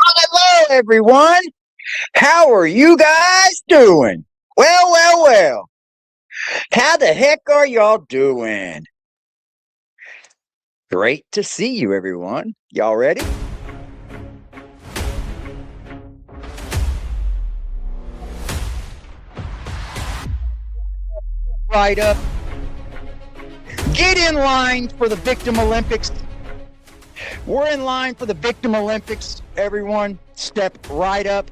Hello, everyone. How are you guys doing? Well. How the heck are y'all doing? Great to see you, everyone. Y'all ready? Right up. Get in line for the Victim Olympics. We're in line for the Victim Olympics, everyone. Step right up.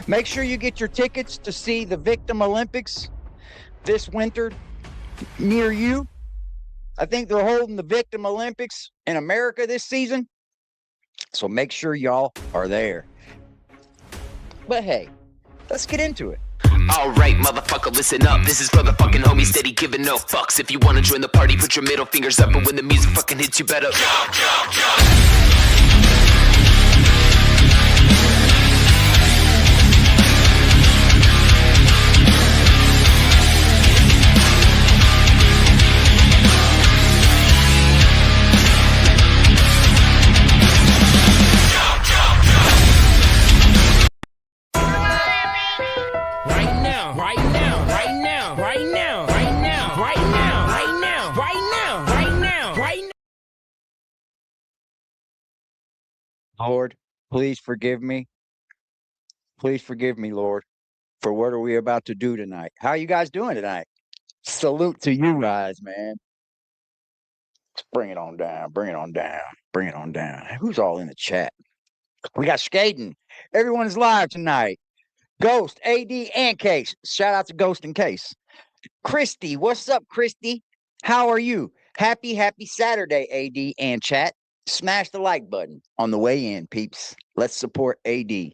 Make sure you get your tickets to see the Victim Olympics this winter near you. I think they're holding the Victim Olympics in America this season. So make sure y'all are there. But hey, let's get into it. Alright, motherfucker, listen up. This is for the fucking homies steady giving no fucks. If you wanna join the party, put your middle fingers up. And when the music fucking hits, you better jump. Lord, please forgive me. Please forgive me, Lord, for what are we about to do tonight? How are you guys doing tonight? Salute to you guys, man. Let's bring it on down. Bring it on down. Bring it on down. Who's all in the chat? We got Skaden. Everyone is live tonight. Ghost, AD, and Case. Shout out to Ghost and Case. Christy, what's up, Christy? How are you? Happy Saturday, AD and chat. Smash the like button on the way in, peeps. Let's support AD.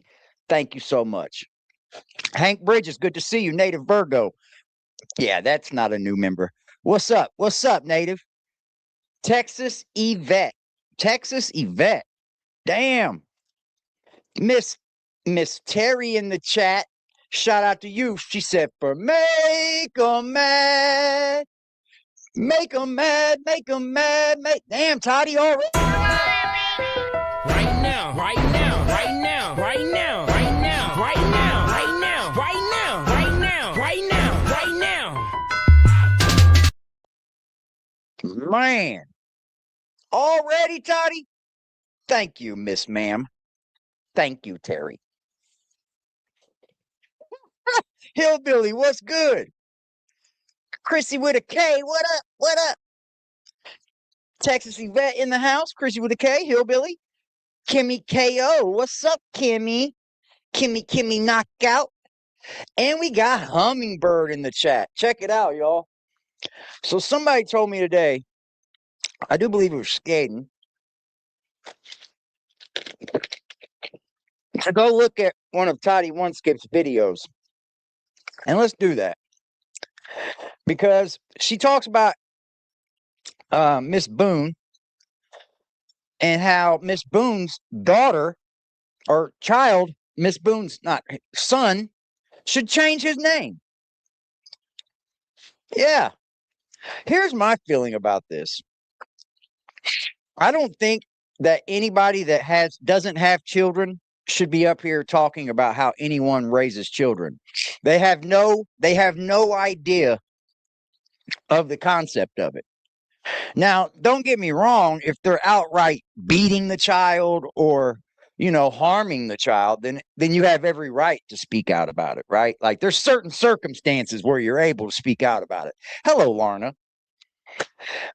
Thank you so much. Hank Bridges, good to see you. Native Virgo. Yeah, that's not a new member. What's up? What's up, Native? Texas Yvette. Texas Yvette. Damn. Miss Terry in the chat. Shout out to you. She said, for make 'em mad. Make 'em mad. Make 'em mad. Damn, Toddie already. Right now, right now, right now, right now, right now, right now, right now, right now, right now, right now, right now. Man. Already, Toddy? Thank you, Miss Ma'am. Thank you, Terry. Hillbilly, what's good? Chrissy with a K, what up? What up? Texas Yvette in the house. Chrissy with a K, Hillbilly. Kimmy KO, what's up, Kimmy? Kimmy knockout. And we got Hummingbird in the chat. Check it out, y'all. So somebody told me today, I do believe it was Skaden, to go look at one of TODDIE1SKIP's videos. And let's do that. Because she talks about Miss Boone and how Miss Boone's daughter or child, Miss Boone's not son, should change his name. Yeah. Here's my feeling about this. I don't think that anybody that doesn't have children should be up here talking about how anyone raises children. They have no idea of the concept of it. Now, don't get me wrong, if they're outright beating the child or, harming the child, then you have every right to speak out about it, right? Like there's certain circumstances where you're able to speak out about it. Hello, Larna.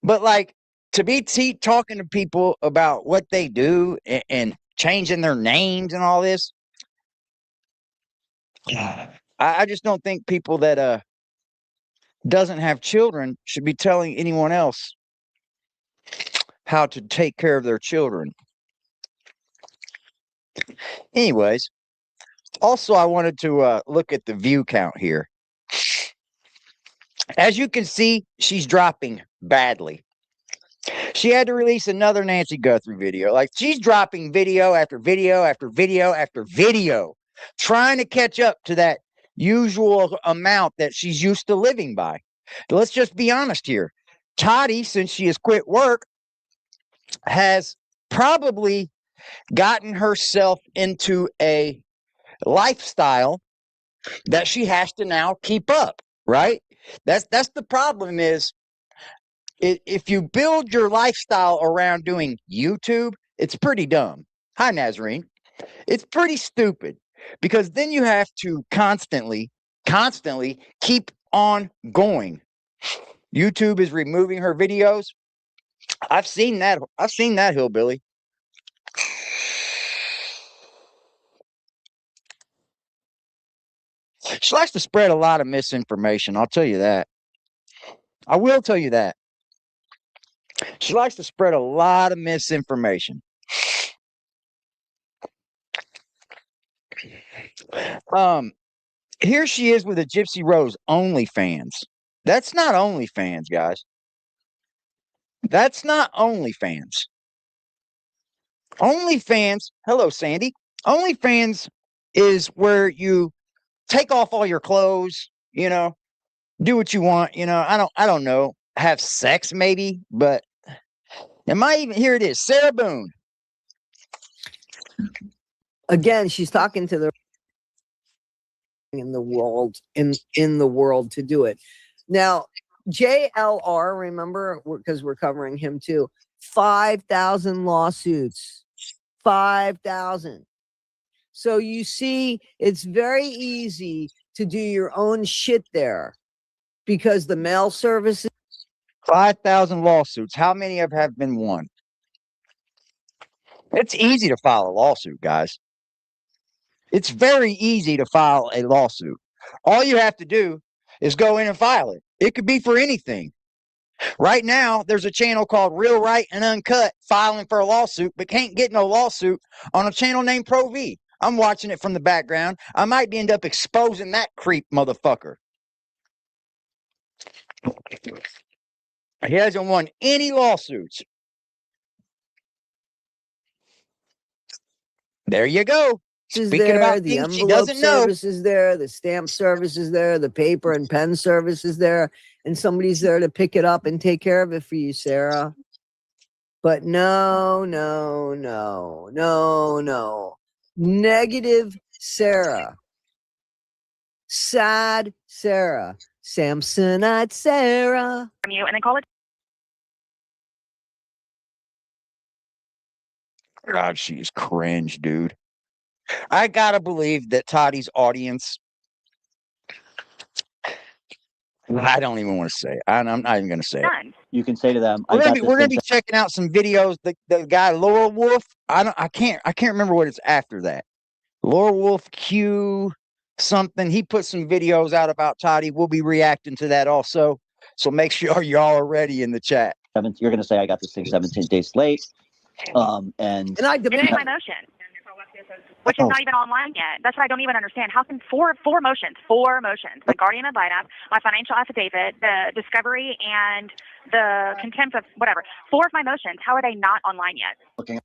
But like to be talking to people about what they do and changing their names and all this, I just don't think people that doesn't have children should be telling anyone else how to take care of their children. Anyways, also I wanted to look at the view count here. As you can see, she's dropping badly. She had to release another Nancy Guthrie video. Like she's dropping video after video after video after video, trying to catch up to that usual amount that she's used to living by. But let's just be honest here. Toddie, since she has quit work, has probably gotten herself into a lifestyle that she has to now keep up, right? That's the problem is if you build your lifestyle around doing YouTube, it's pretty dumb. Hi, Nazarene. It's pretty stupid because then you have to constantly keep on going. YouTube is removing her videos. I've seen that. I've seen that, hillbilly. She likes to spread a lot of misinformation. I'll tell you that. I will tell you that. She likes to spread a lot of misinformation. Here she is with a Gypsy Rose OnlyFans. That's not OnlyFans, guys. That's not OnlyFans. OnlyFans, hello, Sandy. OnlyFans is where you take off all your clothes, you know, do what you want, you know. I don't know, have sex maybe, but am I even here? It is Sarah Boone. Again, she's talking to the in the world in the world to do it. Now, JLR, remember, because we're covering him too. 5,000 lawsuits. 5,000. So you see, it's very easy to do your own shit there because the mail services. 5,000 lawsuits. How many have been won? It's easy to file a lawsuit, guys. It's very easy to file a lawsuit. All you have to do is go in and file it. It could be for anything. Right now, there's a channel called Real Right and Uncut filing for a lawsuit, but can't get no lawsuit on a channel named Pro V. I'm watching it from the background. I might end up exposing that creep motherfucker. He hasn't won any lawsuits. There you go. Speaking there, about the things she envelope doesn't know. service is there, the stamp service is there, the paper and pen service is there, and somebody's there to pick it up and take care of it for you, Sarah. But no. Negative Sarah. Sad Sarah. Samsonite Sarah. From you, and then call it. God, she's cringe, dude. I gotta believe that Toddie's audience. I don't even want to say it. I'm not even gonna say it. Done. You can say to them, We're gonna be checking out some videos. The guy Laurel Wolf. I can't remember what it's after that. Laurel Wolf Q something. He put some videos out about Toddie. We'll be reacting to that also. So make sure y'all are ready in the chat. You're going to say I got this thing 17 days late. And I Didn't demand my motion, which is not even online yet. That's what I don't even understand. How can four motions, my guardian ad litem, my financial affidavit, the discovery, and the contempt of whatever, 4 of my motions, how are they not online yet? looking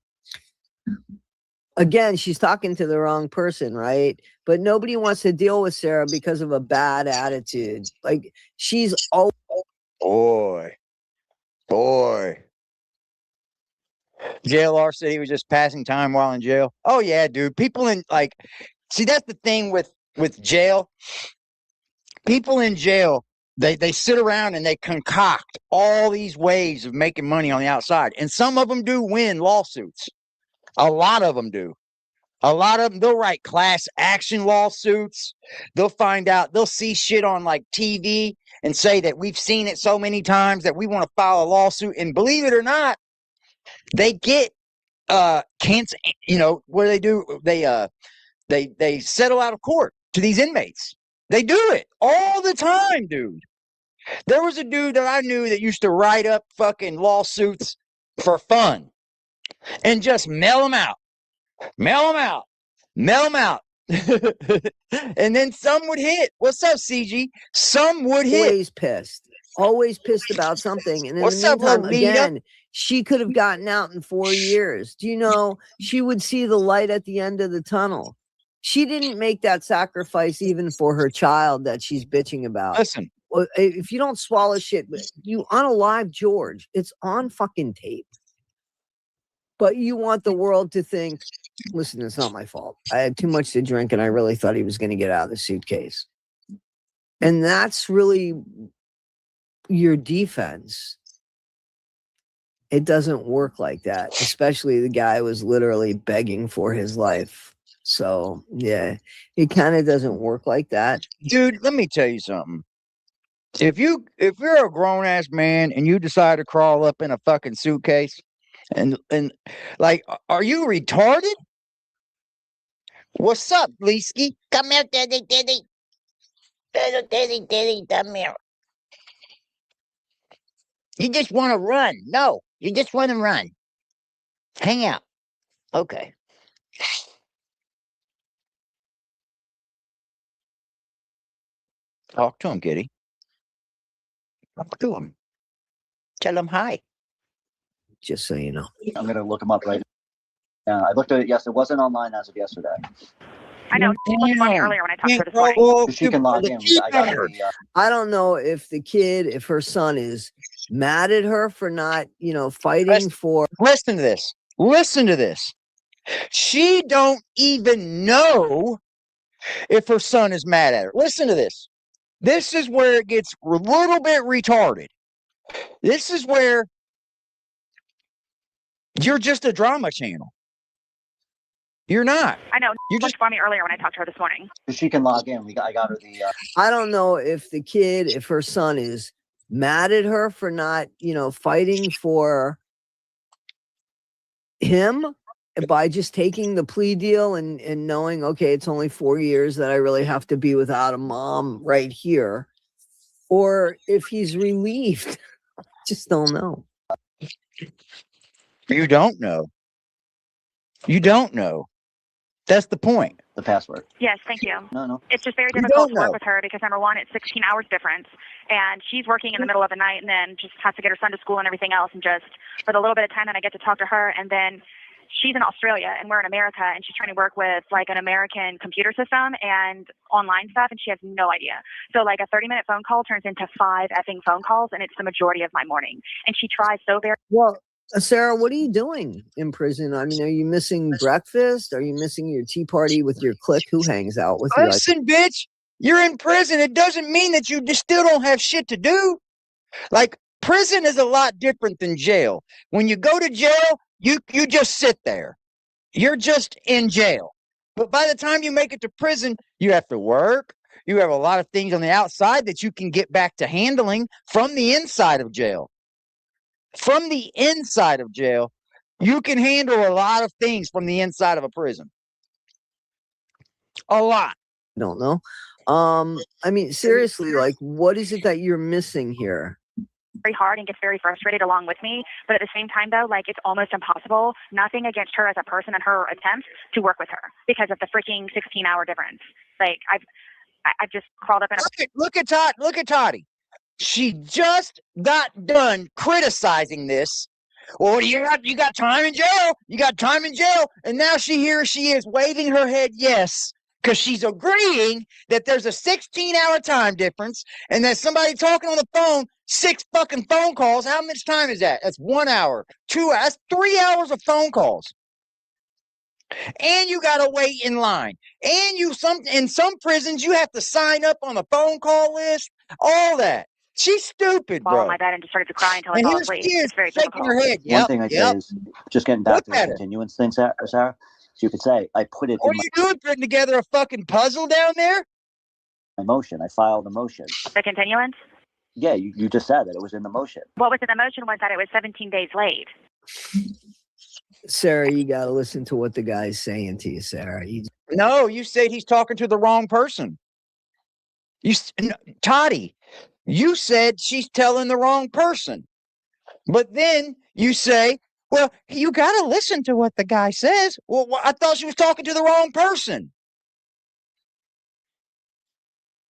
Again, she's talking to the wrong person, right? But nobody wants to deal with Sarah because of a bad attitude. Like she's always Boy. JLR said he was just passing time while in jail. Oh yeah, dude. People in see, that's the thing with jail. People in jail, they sit around and they concoct all these ways of making money on the outside. And some of them do win lawsuits. A lot of them do. A lot of them, they'll write class action lawsuits. They'll find out, they'll see shit on like TV and say that we've seen it so many times that we want to file a lawsuit. And believe it or not, they get cancer, what do? They settle out of court to these inmates. They do it all the time, dude. There was a dude that I knew that used to write up fucking lawsuits for fun and just mail them out. And then some would hit. What's up, CG? Some would hit. always pissed about something. And in What's the up, meantime, Lolita? again, she could have gotten out in 4 years. Do you know, she would see the light at the end of the tunnel. She didn't make that sacrifice even for her child that she's bitching about. Listen, if you don't swallow shit, you unalive George. It's on fucking tape. But you want the world to think, listen, it's not my fault. I had too much to drink and I really thought he was going to get out of the suitcase. And that's really your defense. It doesn't work like that, especially the guy was literally begging for his life. So, yeah, it kind of doesn't work like that. Dude, let me tell you something. If you're a grown ass man and you decide to crawl up in a fucking suitcase and like, are you retarded? What's up, Leesky? Come here, Daddy. Daddy, come here. You just want to run. No, you just want to run. Hang out. Okay. Talk to him, kitty. Talk to him. Tell him hi. Just so you know. I'm going to look him up right now. I looked at it. Yes, it wasn't online as of yesterday. I know. She looked funny earlier when I talked to her this morning. So she can log in. I got her I don't know if if her son is mad at her for not, fighting for. Listen to this. Listen to this. She don't even know if her son is mad at her. Listen to this. This is where it gets a little bit retarded. This is where you're just a drama channel. You're not. I know. You just for me earlier when I talked to her this morning. She can log in. I got her the. I don't know if if her son is mad at her for not, fighting for him by just taking the plea deal and knowing, okay, it's only 4 years that I really have to be without a mom right here, or if he's relieved. Just don't know. You don't know. You don't know. That's the point. The password. Yes, thank you. No. It's just very difficult to work with her because, number one, it's 16 hours difference, and she's working in the middle of the night and then just has to get her son to school and everything else, and just for the little bit of time that I get to talk to her, and then she's in Australia and we're in America, and she's trying to work with like an American computer system and online stuff, and she has no idea. So like a 30-minute phone call turns into 5 effing phone calls, and it's the majority of my morning. And she tries so very well. Sarah, what are you doing in prison? I mean, are you missing breakfast? Are you missing your tea party with your clique? Who hangs out with you? Listen, bitch, you're in prison. It doesn't mean that you just still don't have shit to do. Like, prison is a lot different than jail. When you go to jail, you just sit there. You're just in jail. But by the time you make it to prison, you have to work. You have a lot of things on the outside that you can get back to handling from the inside of jail. From the inside of jail, you can handle a lot of things from the inside of a prison. A lot. I don't know. I mean, seriously, like, what is it that you're missing here? Very hard and gets very frustrated along with me. But at the same time, though, like, it's almost impossible. Nothing against her as a person and her attempts to work with her because of the freaking 16-hour difference. Like, I've just crawled up in a... Look at Toddy. She just got done criticizing this. Well, you got time in jail. You got time in jail. And now she is waving her head yes, because she's agreeing that there's a 16-hour time difference and that somebody talking on the phone, 6 fucking phone calls. How much time is that? That's 1 hour, 2 hours, 3 hours of phone calls. And you got to wait in line. And in some prisons, you have to sign up on the phone call list, all that. She's stupid, bro. On my bed and just started to cry until I fell asleep. It's very shaking her head. One thing I say is just getting back to the continuance thing, Sarah. So you could say I put it. What are you doing? Putting together a fucking puzzle down there? My motion. I filed a motion. The continuance? Yeah, you just said that it was in the motion. What was in the motion was that it was 17 days late. Sarah, you got to listen to what the guy's saying to you, Sarah. No, you said he's talking to the wrong person. Toddie, you said she's telling the wrong person. But then you say, well, you got to listen to what the guy says. Well, I thought she was talking to the wrong person.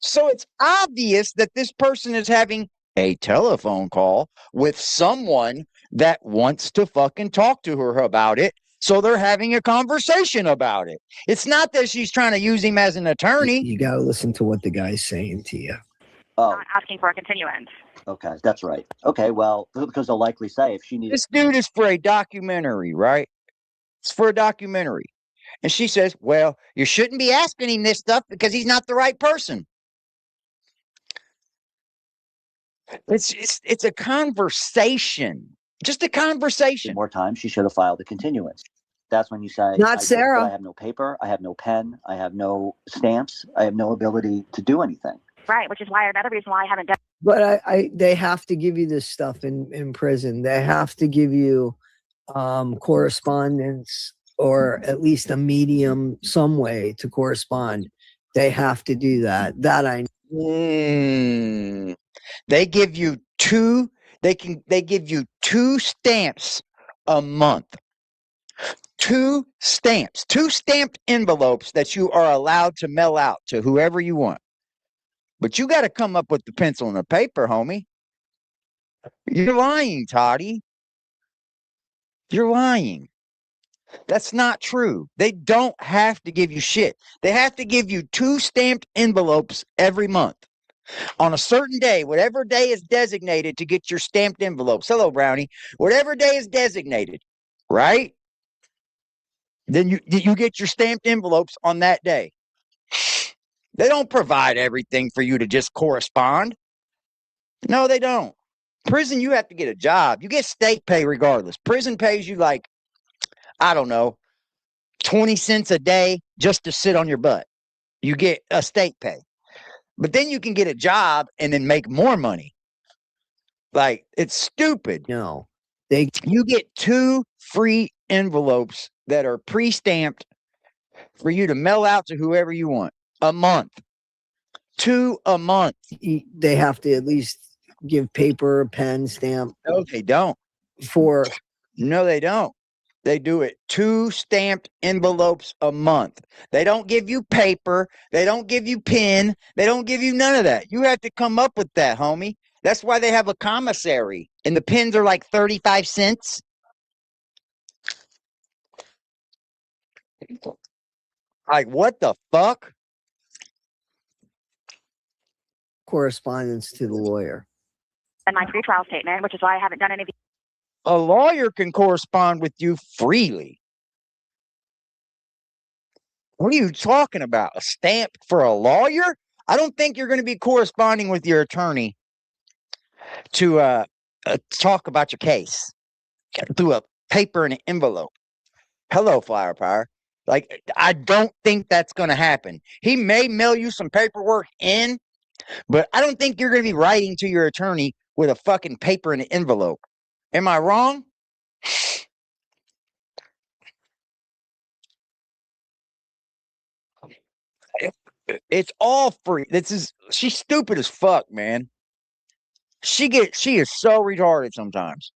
So it's obvious that this person is having a telephone call with someone that wants to fucking talk to her about it. So they're having a conversation about it. It's not that she's trying to use him as an attorney. You got to listen to what the guy's saying to you. Oh. Not asking for a continuance. Okay, that's right. Okay, well, because they'll likely say if she needs... This dude is for a documentary, right? It's for a documentary. And she says, well, you shouldn't be asking him this stuff because he's not the right person. It's a conversation. Just a conversation. More time, she should have filed a continuance. That's when you say, Not Sarah. I have no paper, I have no pen, I have no stamps, I have no ability to do anything. Right, which is why another reason why I haven't done. But they have to give you this stuff in prison. They have to give you correspondence, or at least a medium, some way to correspond. They have to do that. That I know. They give you two. They give you 2 stamps a month. 2 stamps, 2 stamped envelopes that you are allowed to mail out to whoever you want. But you got to come up with the pencil and the paper, homie. You're lying, Toddy. You're lying. That's not true. They don't have to give you shit. They have to give you 2 stamped envelopes every month. On a certain day, whatever day is designated to get your stamped envelopes. Hello, Brownie. Whatever day is designated, right? Then you get your stamped envelopes on that day. They don't provide everything for you to just correspond. No, they don't. Prison, you have to get a job. You get state pay regardless. Prison pays you like, I don't know, 20 cents a day just to sit on your butt. You get a state pay. But then you can get a job and then make more money. Like, it's stupid. No. You get 2 free envelopes that are pre-stamped for you to mail out to whoever you want a month. 2 a month. They have to at least give paper, pen, stamp. No, they don't. No, they don't. They do it 2 stamped envelopes a month. They don't give you paper. They don't give you pen. They don't give you none of that. You have to come up with that, homie. That's why they have a commissary. And the pens are like 35 cents. Like, what the fuck? Correspondence to the lawyer. And my pre-trial statement, which is why I haven't done any of. A lawyer can correspond with you freely. What are you talking about? A stamp for a lawyer? I don't think you're going to be corresponding with your attorney to talk about your case through a paper and an envelope. Hello, Firepower. Like, I don't think that's going to happen. He may mail you some paperwork in, but I don't think you're going to be writing to your attorney with a fucking paper and an envelope. Am I wrong? It's all free. She's stupid as fuck, man. She is so retarded sometimes.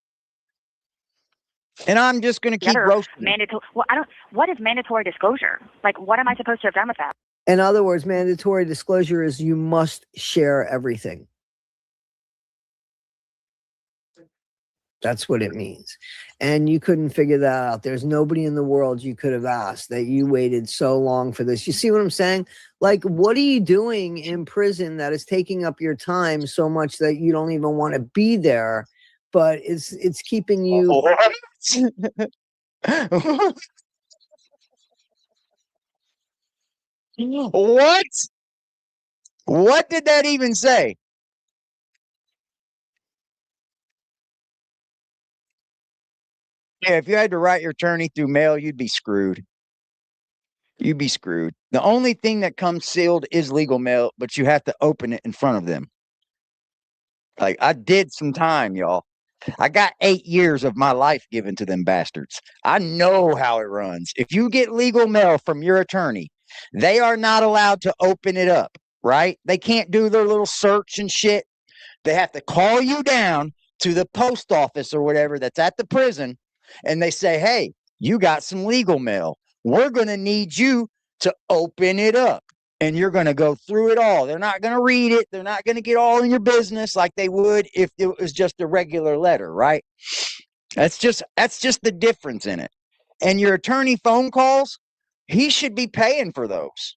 And I'm just going to keep roasting. What is mandatory disclosure? Like, what am I supposed to have done with that? In other words, mandatory disclosure is you must share everything. That's what it means. And you couldn't figure that out. There's nobody in the world you could have asked that you waited so long for this. You see what I'm saying? Like, what are you doing in prison that is taking up your time so much that you don't even want to be there, but it's keeping you... What? What did that even say? Yeah, if you had to write your attorney through mail, you'd be screwed. You'd be screwed. The only thing that comes sealed is legal mail, but you have to open it in front of them. Like, I did some time, y'all. I got 8 years of my life given to them bastards. I know how it runs. If you get legal mail from your attorney, they are not allowed to open it up, right? They can't do their little search and shit. They have to call you down to the post office or whatever that's at the prison, and they say, hey, you got some legal mail. We're going to need you to open it up. And you're going to go through it all. They're not going to read it. They're not going to get all in your business like they would if it was just a regular letter, right? That's just the difference in it. And your attorney phone calls, he should be paying for those.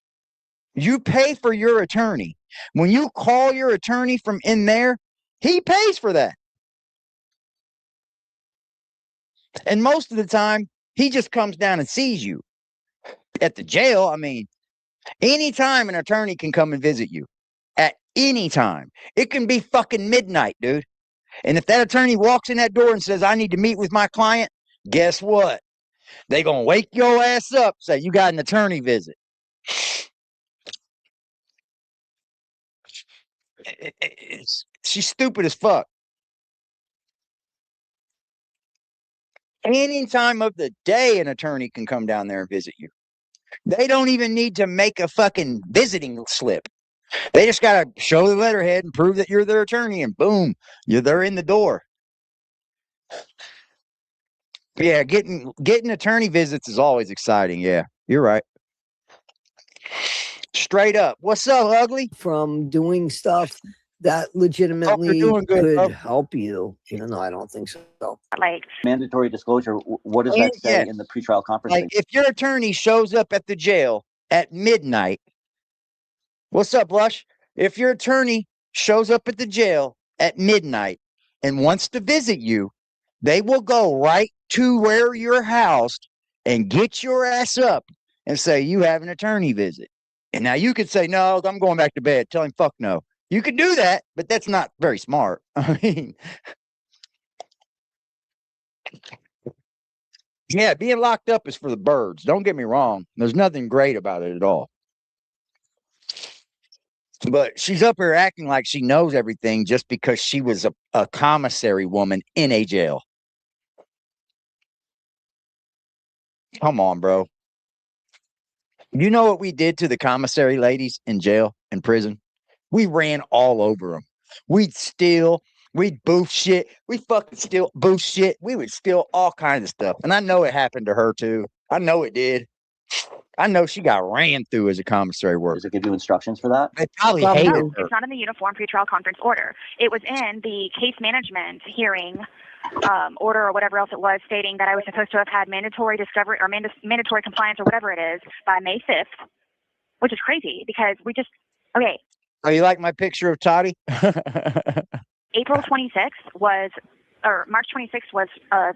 You pay for your attorney. When you call your attorney from in there, he pays for that. And most of the time, He just comes down and sees you. At the jail, I mean, anytime an attorney can come and visit you. At any time. It can be fucking midnight, dude. And if that attorney walks in that door and says, I need to meet with my client, guess what? They gonna wake your ass up, say, you got an attorney visit. She's stupid as fuck. Any time of the day, an attorney can come down there and visit you. They don't even need to make a fucking visiting slip. They just got to show the letterhead and prove that you're their attorney, and boom, they're in the door. Yeah, getting attorney visits is always exciting. Yeah, you're right. Straight up. What's up, ugly? From doing stuff that legitimately could help you, even though I don't think so. Like mandatory disclosure. What does that say in the pretrial conference? Like if your attorney shows up at the jail at midnight, what's up, Lush? If your attorney shows up at the jail at midnight and wants to visit you, they will go right to where you're housed and get your ass up and say, you have an attorney visit. And now you could say, no, I'm going back to bed. Tell him, fuck no. You could do that, but that's not very smart. I mean, yeah, being locked up is for the birds. Don't get me wrong. There's nothing great about it at all. But she's up here acting like she knows everything just because she was a commissary woman in a jail. Come on, bro. You know what we did to the commissary ladies in jail and prison? We ran all over them. We'd steal. We'd boof shit. We fucking steal, boof shit. We would steal all kinds of stuff. And I know it happened to her too. I know it did. I know she got ran through as a commissary worker. Does it give you instructions for that? They probably hated her. It's not in the Uniform Pretrial Conference Order. It was in the case management hearing order or whatever else it was, stating that I was supposed to have had mandatory discovery or mandatory compliance or whatever it is by May 5th, which is crazy because we just, okay. Oh, you like my picture of Toddy? April 26th was, or March 26th was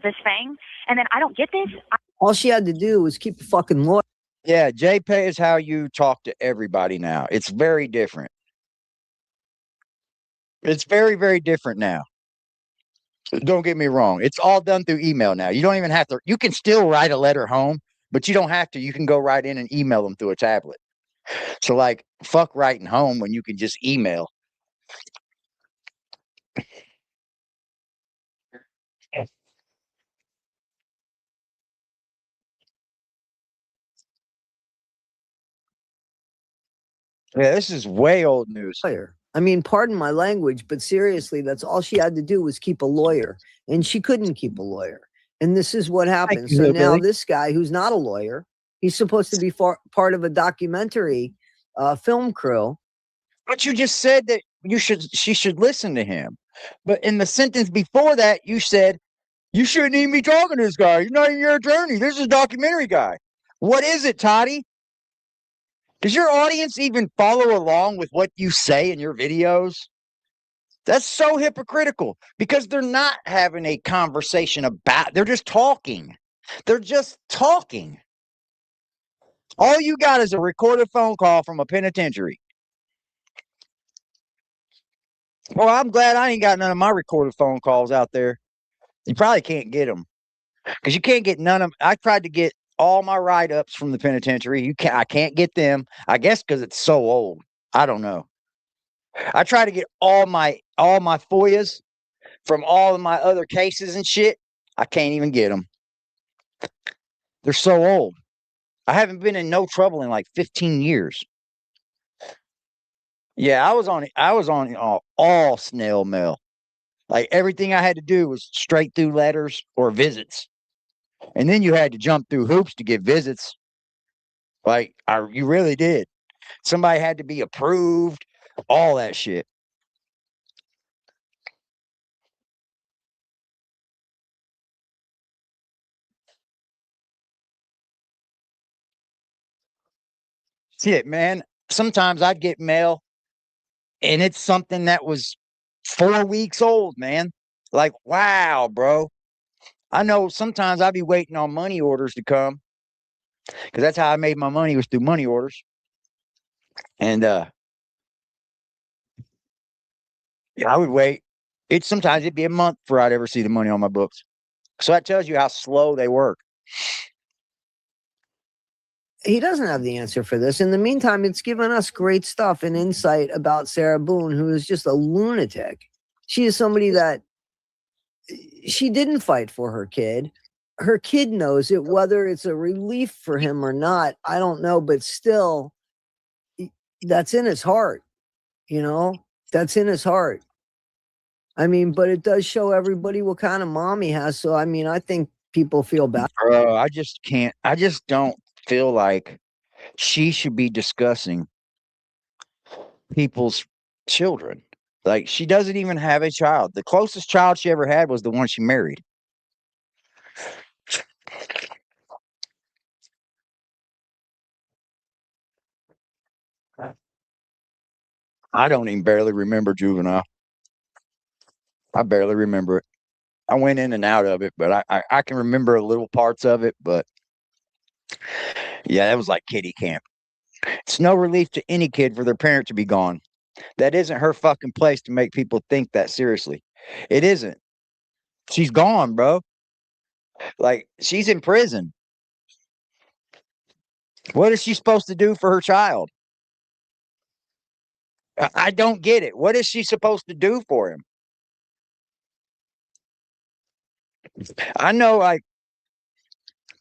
this thing. And then I don't get this. All she had to do was keep a fucking lawyer. Yeah, JPay is how you talk to everybody now. It's very different. It's very, very different now. Don't get me wrong. It's all done through email now. You don't even have to. You can still write a letter home, but you don't have to. You can go right in and email them through a tablet. So, like, fuck writing home when you can just email. Yeah, this is way old news. I mean, pardon my language, but seriously, that's all she had to do was keep a lawyer, and she couldn't keep a lawyer. And this is what happened. So now this guy, who's not a lawyer, he's supposed to be part of a documentary film crew. But you just said that she should listen to him. But in the sentence before that, you said you shouldn't even be talking to this guy. He's not even your attorney. This is a documentary guy. What is it, Toddy? Does your audience even follow along with what you say in your videos? That's so hypocritical because they're not having a conversation about, they're just talking. They're just talking. All you got is a recorded phone call from a penitentiary. Well, I'm glad I ain't got none of my recorded phone calls out there. You probably can't get them because you can't get none of them. I tried to get all my write-ups from the penitentiary. I can't get them. I guess because it's so old. I don't know. I try to get all my FOIAs from all of my other cases and shit. I can't even get them. They're so old. I haven't been in no trouble in like 15 years. Yeah, I was on all snail mail. Like everything I had to do was straight through letters or visits. And then you had to jump through hoops to get visits. Like you really did. Somebody had to be approved, all that shit. Shit, man. Sometimes I'd get mail and it's something that was 4 weeks old, man. Like, wow, bro. I know sometimes I be waiting on money orders to come because that's how I made my money, was through money orders. And yeah, I would wait. Sometimes it'd be a month before I'd ever see the money on my books. So that tells you how slow they work. He doesn't have the answer for this. In the meantime, it's given us great stuff and insight about Sarah Boone, who is just a lunatic. She is somebody that she didn't fight for her kid. Her kid knows it, whether it's a relief for him or not, I don't know, but still, that's in his heart, you know, that's in his heart. I mean, but it does show everybody what kind of mom he has. So, I mean, I think people feel bad. Bro, I just don't feel like she should be discussing people's children. Like, she doesn't even have a child. The closest child she ever had was the one she married. I don't even barely remember juvenile. I barely remember it. I went in and out of it, but I can remember little parts of it. But yeah, that was like kiddie camp. It's no relief to any kid for their parent to be gone. That isn't her fucking place to make people think that seriously. It isn't. She's gone, bro. Like, she's in prison. What is she supposed to do for her child? I don't get it. What is she supposed to do for him? I know, like,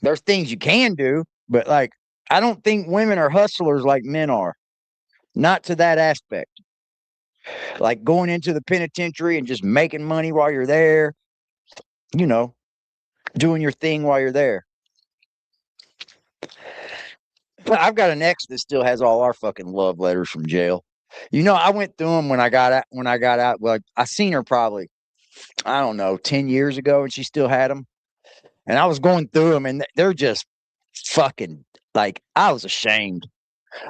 there's things you can do, but like, I don't think women are hustlers like men are. Not to that aspect. Like going into the penitentiary and just making money while you're there, you know, doing your thing while you're there. But I've got an ex that still has all our fucking love letters from jail. You know, I went through them when I got out. Well, I seen her probably, I don't know, 10 years ago, and she still had them. And I was going through them, and they're just fucking, like, I was ashamed.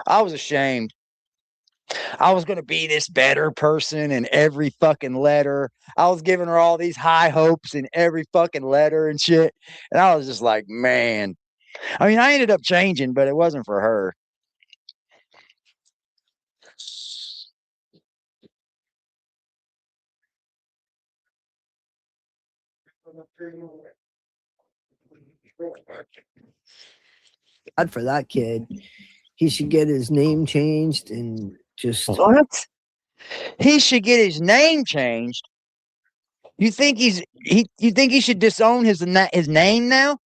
I was ashamed. I was going to be this better person in every fucking letter. I was giving her all these high hopes in every fucking letter and shit. And I was just like, man. I mean, I ended up changing, but it wasn't for her. God for that kid. He should get his name changed and just. What? He should get his name changed. You think you think he should disown his name now?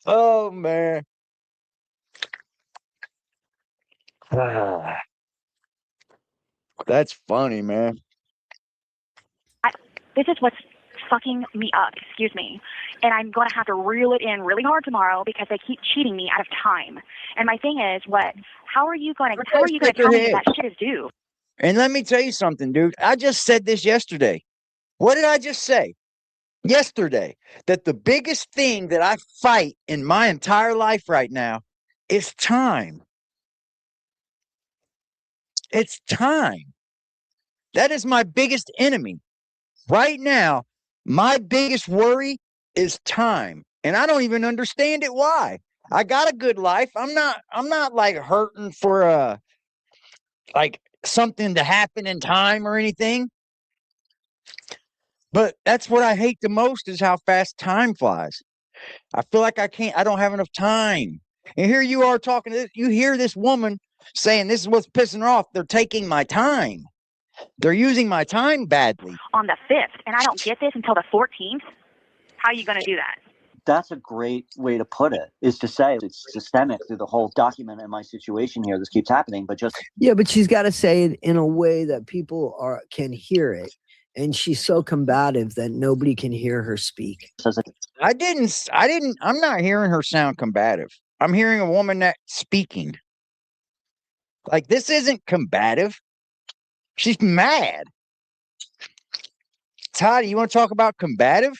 Oh man. That's funny, man. This is what's fucking me up, excuse me. And I'm going to have to reel it in really hard tomorrow because they keep cheating me out of time. And my thing is, how are you going to tell me that shit is due? And let me tell you something, dude. I just said this yesterday. What did I just say? Yesterday, that the biggest thing that I fight in my entire life right now is time. It's time. That is my biggest enemy. Right now, my biggest worry is time. And I don't even understand it why. I got a good life. I'm not like hurting for like something to happen in time or anything. But that's what I hate the most, is how fast time flies. I feel like I don't have enough time. And here you are talking to this, you hear this woman saying this is what's pissing her off. They're taking my time. They're using my time badly. On the 5th, and I don't get this until the 14th. How are you going to do that? That's a great way to put it, is to say it's systemic through the whole document in my situation here. This keeps happening, but just. Yeah, but she's got to say it in a way that people can hear it. And she's so combative that nobody can hear her speak. I'm not hearing her sound combative. I'm hearing a woman that's speaking. Like, this isn't combative. She's mad. Toddie, you want to talk about combative?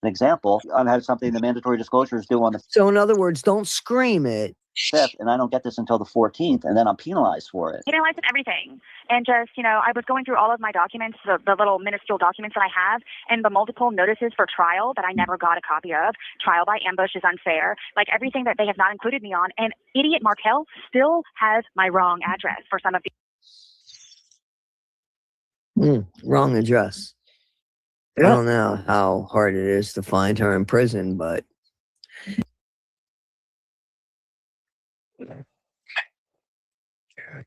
An example, I had something the mandatory disclosures do on the. So in other words, don't scream it. 5th, and I don't get this until the 14th, and then I'm penalized for it. He penalized in everything. And just, I was going through all of my documents, the little minuscule documents that I have, and the multiple notices for trial that I never got a copy of. Trial by ambush is unfair. Like everything that they have not included me on. And idiot Markel still has my wrong address for some of the. Wrong address. I don't know how hard it is to find her in prison, but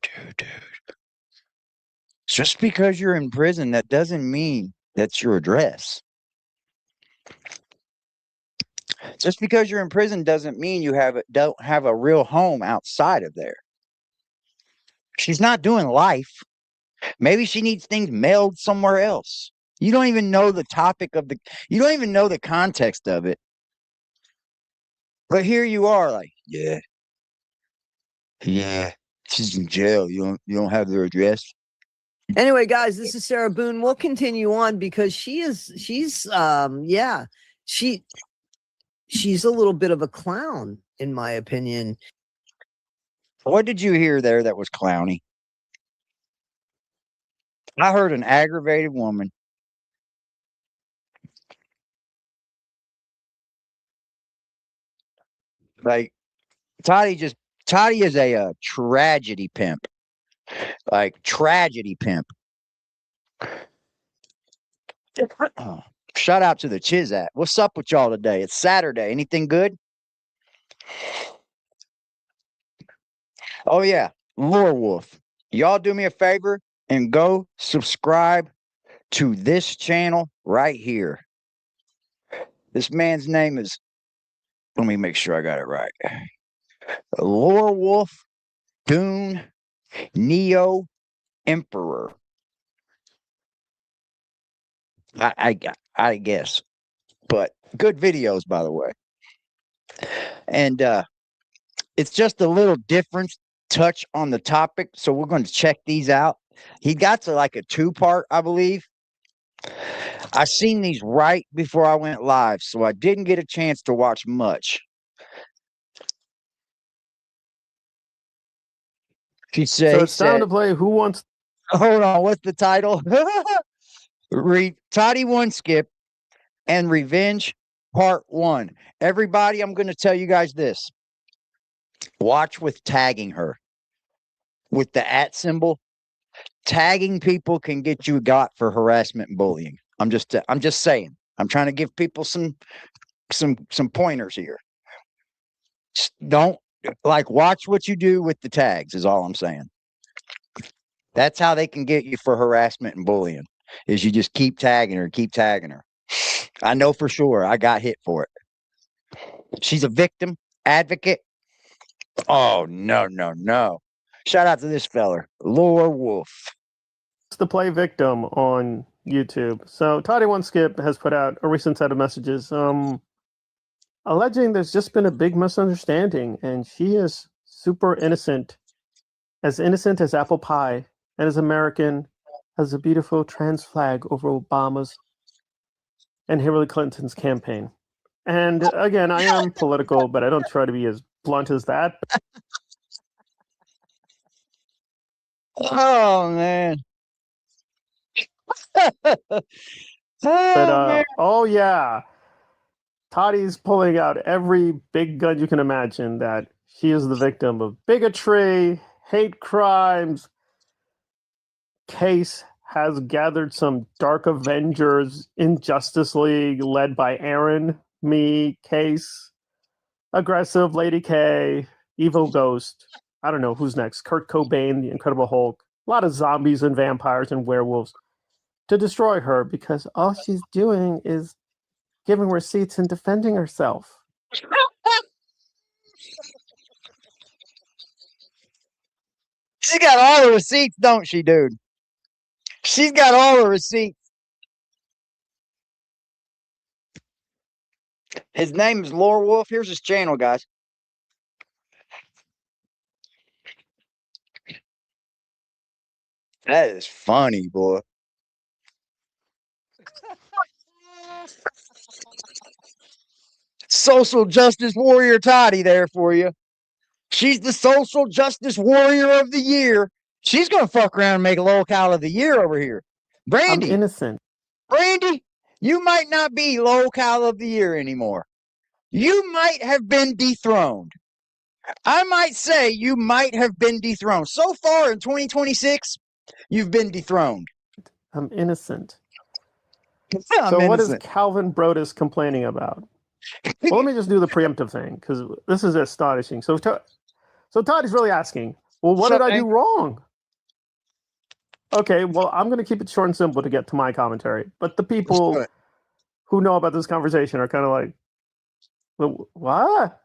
Dude. Just because you're in prison, that doesn't mean that's your address. Just because you're in prison doesn't mean you don't have a real home outside of there. She's not doing life. Maybe she needs things mailed somewhere else. You don't even know the topic of you don't even know the context of it. But here you are like, yeah, she's in jail. You don't have their address. anyway, guys, this is Sarah Boone. We'll continue on because she's a little bit of a clown, in my opinion. What did you hear there that was clowny? I heard an aggravated woman. Like, Toddy is a tragedy pimp. Like, tragedy pimp. Shout out to the Chizat. What's up with y'all today? It's Saturday. Anything good? Oh, yeah. Lore Wolf. Y'all do me a favor and go subscribe to this channel right here. This man's name is, let me make sure I got it right. Lore Wolf Boone Neo Emperor. I guess. But good videos, by the way. And it's just a little different touch on the topic. So we're going to check these out. He got to like a 2-part, I believe. I seen these right before I went live, so I didn't get a chance to watch much. She said, so it's time to play Who Wants. Hold on, what's the title? TODDIE1SKIP and Revenge Part 1. Everybody, I'm going to tell you guys this. Watch with tagging her. With the @ symbol. Tagging people can get you got for harassment and bullying. I'm just saying. I'm trying to give people some pointers here. Don't watch what you do with the tags is all I'm saying. That's how they can get you for harassment and bullying. Is you just keep tagging her. I know for sure I got hit for it. She's a victim advocate. Oh no. Shout out to this feller, Lore Wolf. The play victim on YouTube. So TODDIE1SKIP has put out a recent set of messages alleging there's just been a big misunderstanding and she is super innocent as apple pie, and as American, has a beautiful trans flag over Obama's and Hillary Clinton's campaign. And again, I am political, but I don't try to be as blunt as that. Oh man. Oh yeah, Toddie's pulling out every big gun you can imagine that she is the victim of bigotry, hate crimes. Case has gathered some dark Avengers in Justice League led by Aaron, me, Case, aggressive Lady K, Evil Ghost. I don't know who's next. Kurt Cobain, the Incredible Hulk. A lot of zombies and vampires and werewolves to destroy her because all she's doing is giving receipts and defending herself. She got all the receipts, don't she, dude? She's got all the receipts. His name is Lore Wolf. Here's his channel, guys. That is funny, boy. Social justice warrior Toddie there for you. She's the social justice warrior of the year. She's going to fuck around and make a locale of the year over here. I'm Brandy, innocent. Brandy, you might not be locale of the year anymore. You might have been dethroned. I might say you might have been dethroned. So far in 2026, you've been dethroned. I'm innocent. I'm So what is innocent. Calvin Brodus complaining about? Well, let me just do the preemptive thing because this is astonishing. So Toddie's really asking, well, what did I do wrong? Okay, well, I'm going to keep it short and simple to get to my commentary. But the people who know about this conversation are kind of like, well, what?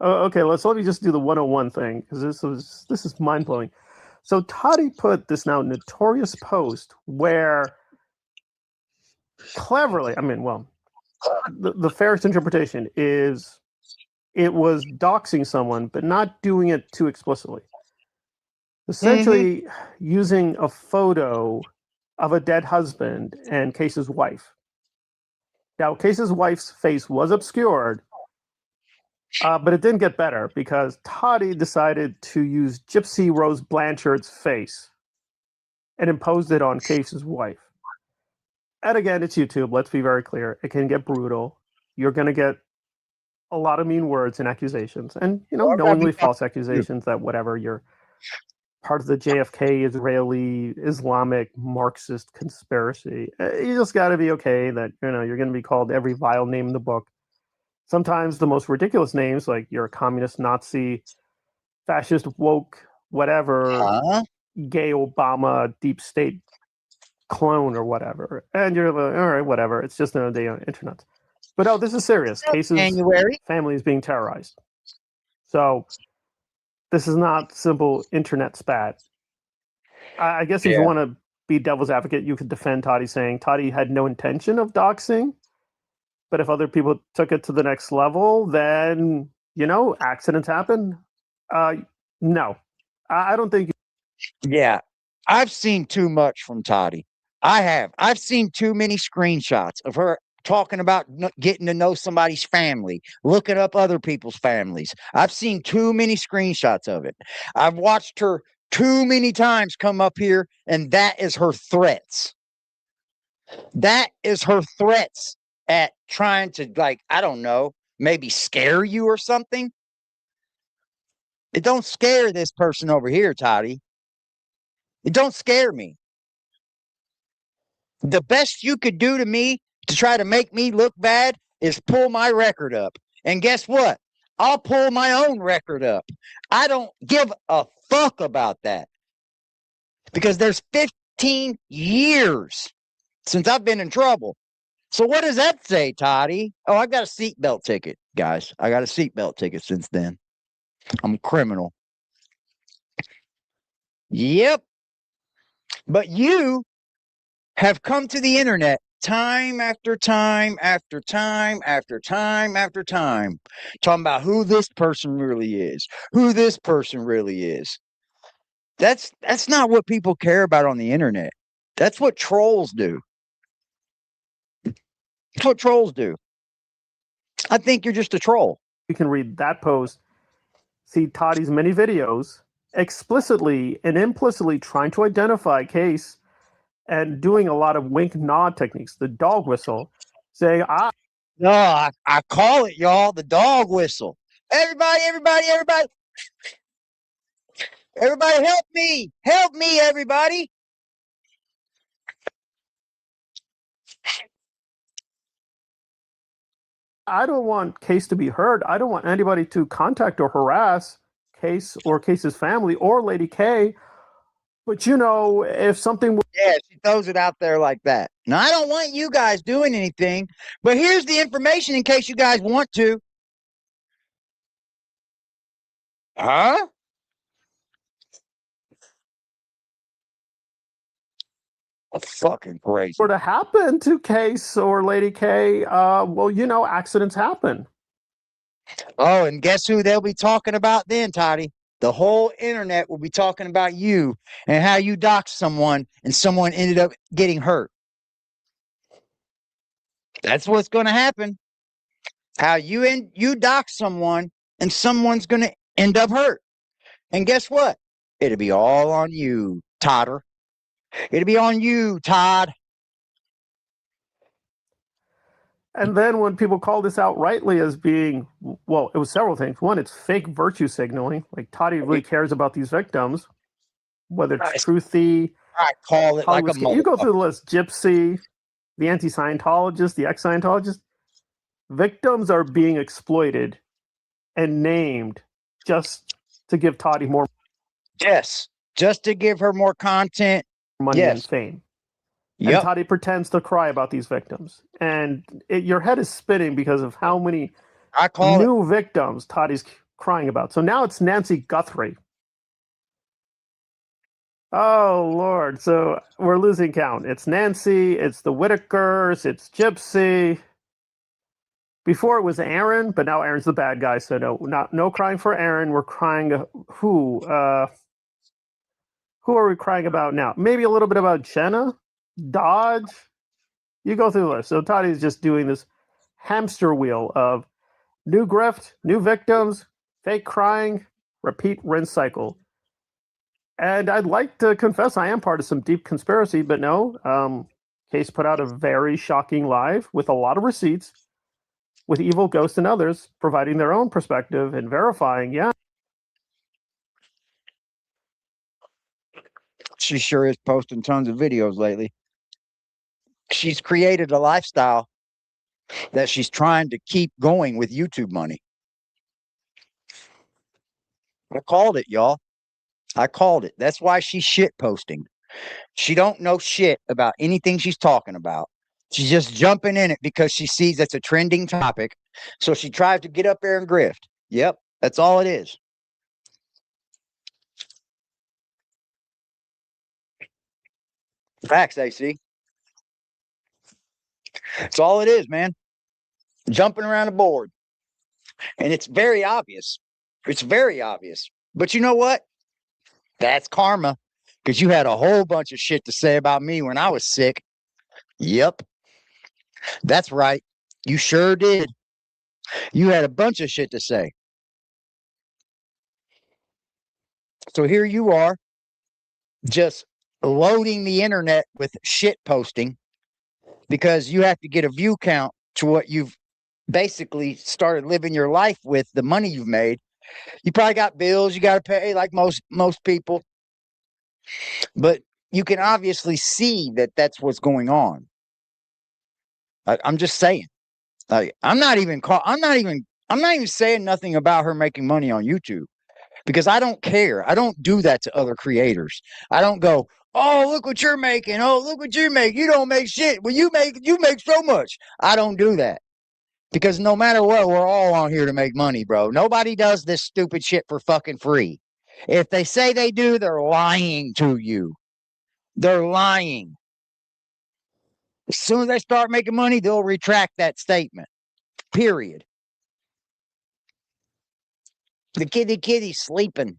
Oh, okay, let me just do the 101 thing because this is mind blowing. So Toddie put this now notorious post where cleverly, I mean, well, the fairest interpretation is it was doxing someone, but not doing it too explicitly. Essentially using a photo of a dead husband and Case's wife. Now, Case's wife's face was obscured, but it didn't get better because Toddie decided to use Gypsy Rose Blanchard's face and imposed it on Case's wife. And again, it's YouTube. Let's be very clear. It can get brutal. You're going to get a lot of mean words and accusations, and knowingly false accusations that whatever you're part of the JFK Israeli Islamic Marxist conspiracy. You just got to be okay that you're going to be called every vile name in the book. Sometimes the most ridiculous names, like you're a communist, Nazi, fascist, woke, whatever, gay Obama, deep state clone or whatever. And you're like, all right, whatever. It's just another day on the internet. But no, this is serious. Cases, families being terrorized. So this is not simple internet spat. I guess if you want to be devil's advocate, you could defend Toddie saying Toddie had no intention of doxing. But if other people took it to the next level, then, accidents happen. No, I don't think. Yeah, I've seen too much from Toddie. I have. I've seen too many screenshots of her talking about getting to know somebody's family, looking up other people's families. I've seen too many screenshots of it. I've watched her too many times come up here, and that is her threats. That is her threats at trying to, I don't know, maybe scare you or something. It don't scare this person over here, Toddie. It don't scare me. The best you could do to me to try to make me look bad is pull my record up. And guess what? I'll pull my own record up. I don't give a fuck about that. Because there's 15 years since I've been in trouble. So what does that say, Toddie? Oh, I got a seatbelt ticket, guys. I got a seatbelt ticket since then. I'm a criminal. Yep. But you have come to the internet time after time after time after time after time, talking about who this person really is, who this person really is. That's not what people care about on the internet. That's what trolls do. That's what trolls do. I think you're just a troll. You can read that post, see Toddie's many videos, explicitly and implicitly trying to identify Case and doing a lot of wink nod techniques, the dog whistle, saying, No, I call it, y'all, the dog whistle. Everybody, help me. Help me, everybody. I don't want Case to be hurt. I don't want anybody to contact or harass Case or Case's family or Lady K. But, if something... Yeah, she throws it out there like that. Now, I don't want you guys doing anything, but here's the information in case you guys want to. Huh? That's fucking crazy. Or to happen to Case or Lady K, accidents happen. Oh, and guess who they'll be talking about then, Toddie? The whole internet will be talking about you and how you doxed someone and someone ended up getting hurt. That's what's going to happen. How you dox someone and someone's going to end up hurt. And guess what? It'll be all on you, Todder. It'll be on you, Todd. And then when people call this out rightly as being, well, it was several things. One, it's fake virtue signaling. Like Toddie really cares about these victims, whether it's truthy. I call it like a You go through the list: Gypsy, the anti-Scientologist, the ex-Scientologist. Victims are being exploited and named just to give Toddie more. Yes, just to give her more content, money and fame. Yep. And Toddie pretends to cry about these victims, and your head is spinning because of how many new victims Toddie's crying about. So now it's Nancy Guthrie. Oh, Lord. So we're losing count. It's Nancy, it's the Whittakers, it's Gypsy. Before it was Aaron, but now Aaron's the bad guy. So no crying for Aaron. We're crying who? Who are we crying about now? Maybe a little bit about Jenna, Dodge. You go through the list. So Toddie's just doing this hamster wheel of new grift, new victims, fake crying, repeat rinse cycle. And I'd like to confess I am part of some deep conspiracy, but no. Case put out a very shocking live with a lot of receipts, with Evil Ghost and others providing their own perspective and verifying, yeah. She sure is posting tons of videos lately. She's created a lifestyle that she's trying to keep going with YouTube money. I called it, y'all. I called it. That's why she's shit posting. She don't know shit about anything she's talking about. She's just jumping in it because she sees that's a trending topic. So she tries to get up there and grift. Yep, that's all it is. Facts, AC. That's all it is, man. Jumping around the board. And it's very obvious. It's very obvious. But you know what? That's karma. Because you had a whole bunch of shit to say about me when I was sick. Yep. That's right. You sure did. You had a bunch of shit to say. So here you are, just loading the internet with shit posting because you have to get a view count to what you've basically started living your life with, the money you've made. You probably got bills you got to pay like most people. But you can obviously see that that's what's going on. I'm just saying. I'm not even saying nothing about her making money on YouTube because I don't care. I don't do that to other creators. I don't go, oh, look what you're making. Oh, look what you make. You don't make shit. Well, you make so much. I don't do that because no matter what, we're all on here to make money, bro. Nobody does this stupid shit for fucking free. If they say they do, they're lying to you. They're lying. As soon as they start making money, they'll retract that statement. Period. The kitty's sleeping.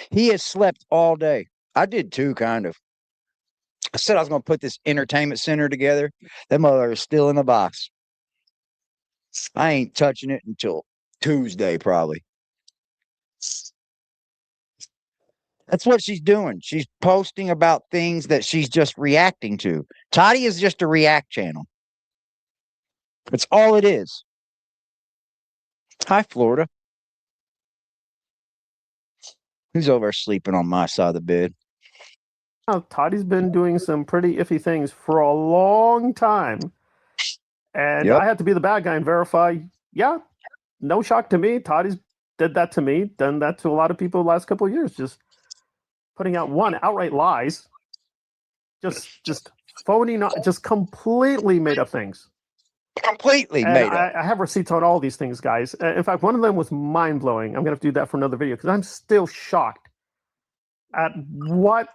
He has slept all day. I did too, kind of. I said I was going to put this entertainment center together. That mother is still in the box. I ain't touching it until Tuesday, probably. That's what she's doing. She's posting about things that she's just reacting to. Toddie is just a react channel. That's all it is. Hi, Florida. Who's over sleeping on my side of the bed? Oh, Toddie's been doing some pretty iffy things for a long time. And I had to be the bad guy and verify, yeah, no shock to me. Toddie's did that to me, done that to a lot of people the last couple of years. Just putting out outright lies. Just phony, just completely made up things. Completely made up. I have receipts on all these things, guys. In fact, one of them was mind-blowing. I'm going to have to do that for another video because I'm still shocked at what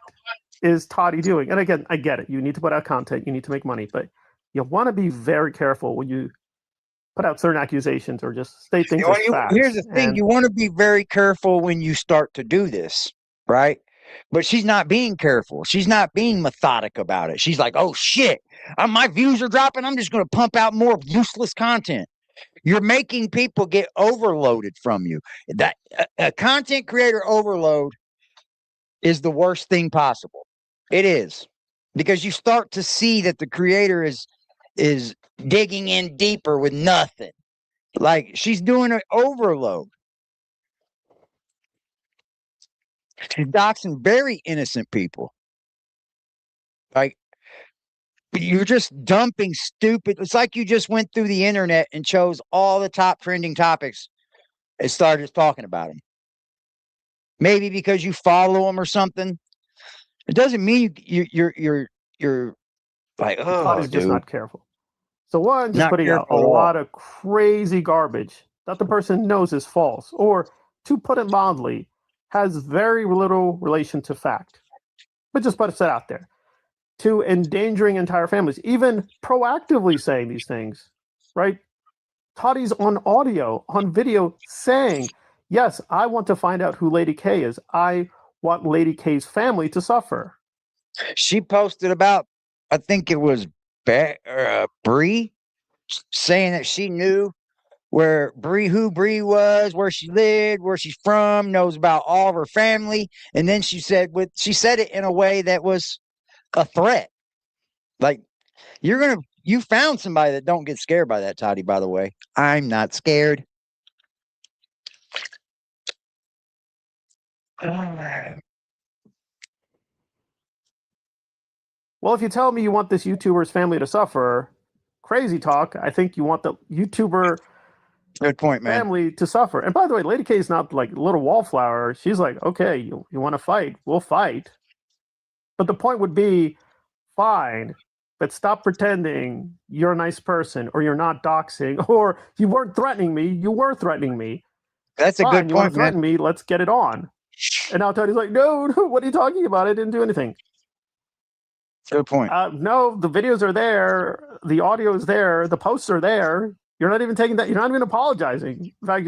is Toddie doing. And again, I get it. You need to put out content. You need to make money. But you want to be very careful when you put out certain accusations or just state things as facts. Here's the thing. You want to be very careful when you start to do this, right? But she's not being careful. She's not being methodic about it. She's like, oh, shit. My views are dropping. I'm just going to pump out more useless content. You're making people get overloaded from you. That a content creator overload is the worst thing possible. It is, because you start to see that the creator is digging in deeper with nothing. Like, she's doing an overload. She's doxing very innocent people. Like, you're just dumping stupid. It's like you just went through the internet and chose all the top trending topics and started talking about them. Maybe because you follow them or something. It doesn't mean you're like, oh, Toddie's just dude. not careful. So one, just Not putting out a careful at all. lot of crazy garbage that the person knows is false, or to put it mildly, has very little relation to fact. But just put it out there. To endangering entire families, even proactively saying these things, right? Toddie's on audio, on video, saying, yes, I want to find out who Lady K is. I want Lady K's family to suffer. She posted about, I think it was Bree, saying that she knew who Bree was, where she lived, where she's from, knows about all of her family. And then she said it in a way that was a threat. Like, you found somebody that don't get scared by that, Toddie, by the way. I'm not scared. Well, if you tell me you want this YouTuber's family to suffer, crazy talk. I think you want the YouTuber Good point, man. family to suffer. And by the way, Lady K is not like a little wallflower. She's like, okay, you want to fight? We'll fight. But the point would be, fine, but stop pretending you're a nice person, or you're not doxing, or you weren't threatening me. You were threatening me. That's Fine, a good you want point, to threaten man. me? Let's get it on. And now Toddy's like, no, what are you talking about? I didn't do anything. Good point. No, the videos are there. The audio is there. The posts are there. You're not even taking that. You're not even apologizing. In fact,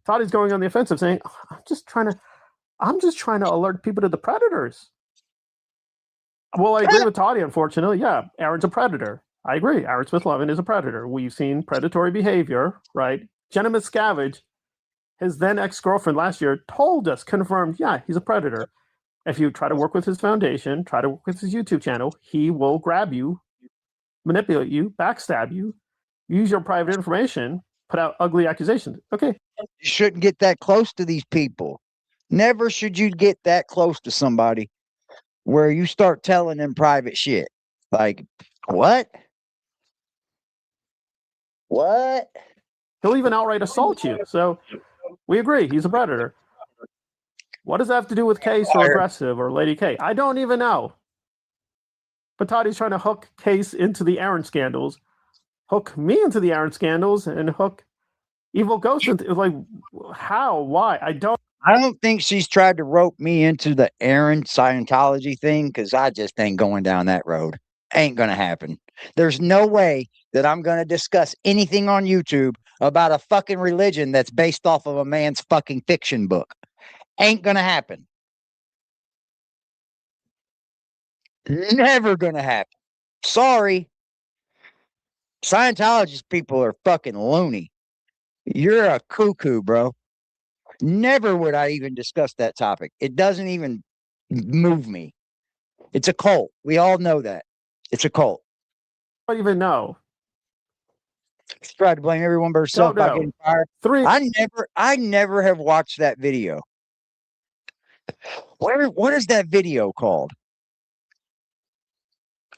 Toddie's going on the offensive, saying, I'm just trying to alert people to the predators. Well, I agree with Toddie, unfortunately. Yeah, Aaron's a predator. I agree. Aaron Smith-Levin is a predator. We've seen predatory behavior, right? Jenna Miscavige, his then ex-girlfriend last year, told us, confirmed, yeah, he's a predator. If you try to work with his foundation, try to work with his YouTube channel, he will grab you, manipulate you, backstab you, use your private information, put out ugly accusations. Okay. You shouldn't get that close to these people. Never should you get that close to somebody where you start telling them private shit. Like, what? What? He'll even outright assault you. So we agree. He's a predator. What does that have to do with Case or Aggressive or Lady K? I don't even know. But Toddie's trying to hook Case into the Aaron scandals, hook me into the Aaron scandals, and hook Evil Ghost into, like, how? Why? I don't think she's tried to rope me into the Aaron Scientology thing, because I just ain't going down that road. Ain't going to happen. There's no way that I'm going to discuss anything on YouTube about a fucking religion that's based off of a man's fucking fiction book. Ain't going to happen. Never going to happen. Sorry. Scientologist people are fucking loony. You're a cuckoo, bro. Never would I even discuss that topic. It doesn't even move me. It's a cult. We all know that. It's a cult. don't even know. Try to blame everyone but herself by getting fired. I never have watched that video. What is that video called?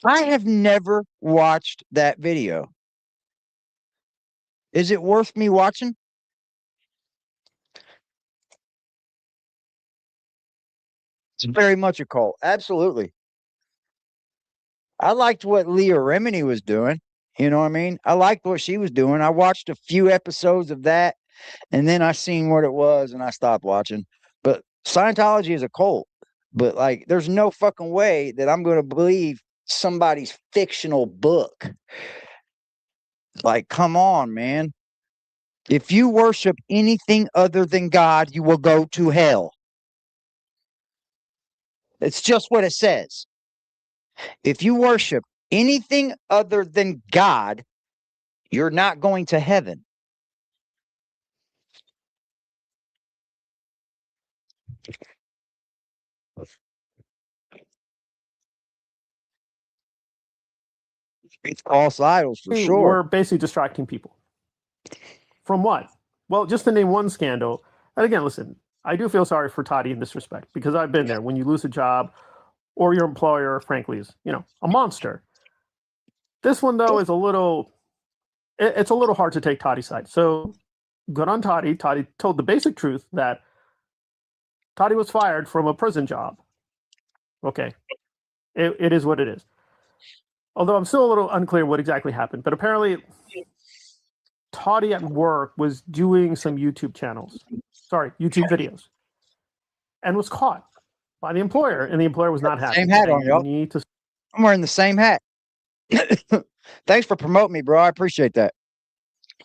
I have never watched that video. Is it worth me watching? It's very much a cult. Absolutely. I liked what Leah Remini was doing. You know what I mean? I liked what she was doing. I watched a few episodes of that, and then I seen what it was, and I stopped watching. But Scientology is a cult. But, like, there's no fucking way that I'm going to believe somebody's fictional book. Like, come on, man. If you worship anything other than God, you will go to hell. It's just what it says. If you worship anything other than God, you're not going to heaven. It's false idols for sure. We're basically distracting people. From what? Well, just to name one scandal. And again, listen, I do feel sorry for Toddie in this respect because I've been there. When you lose a job or your employer, frankly, is, you know, a monster. This one, though, is a little, it's a little hard to take Toddie's side. So good on Toddie. Toddie told the basic truth that Toddie was fired from a prison job. Okay. It is what it is. Although I'm still a little unclear what exactly happened. But apparently, Toddie at work was doing some YouTube videos. And was caught by the employer. And the employer was not happy. Same hat on, y'all. I'm wearing the same hat. Thanks for promoting me, bro. I appreciate that.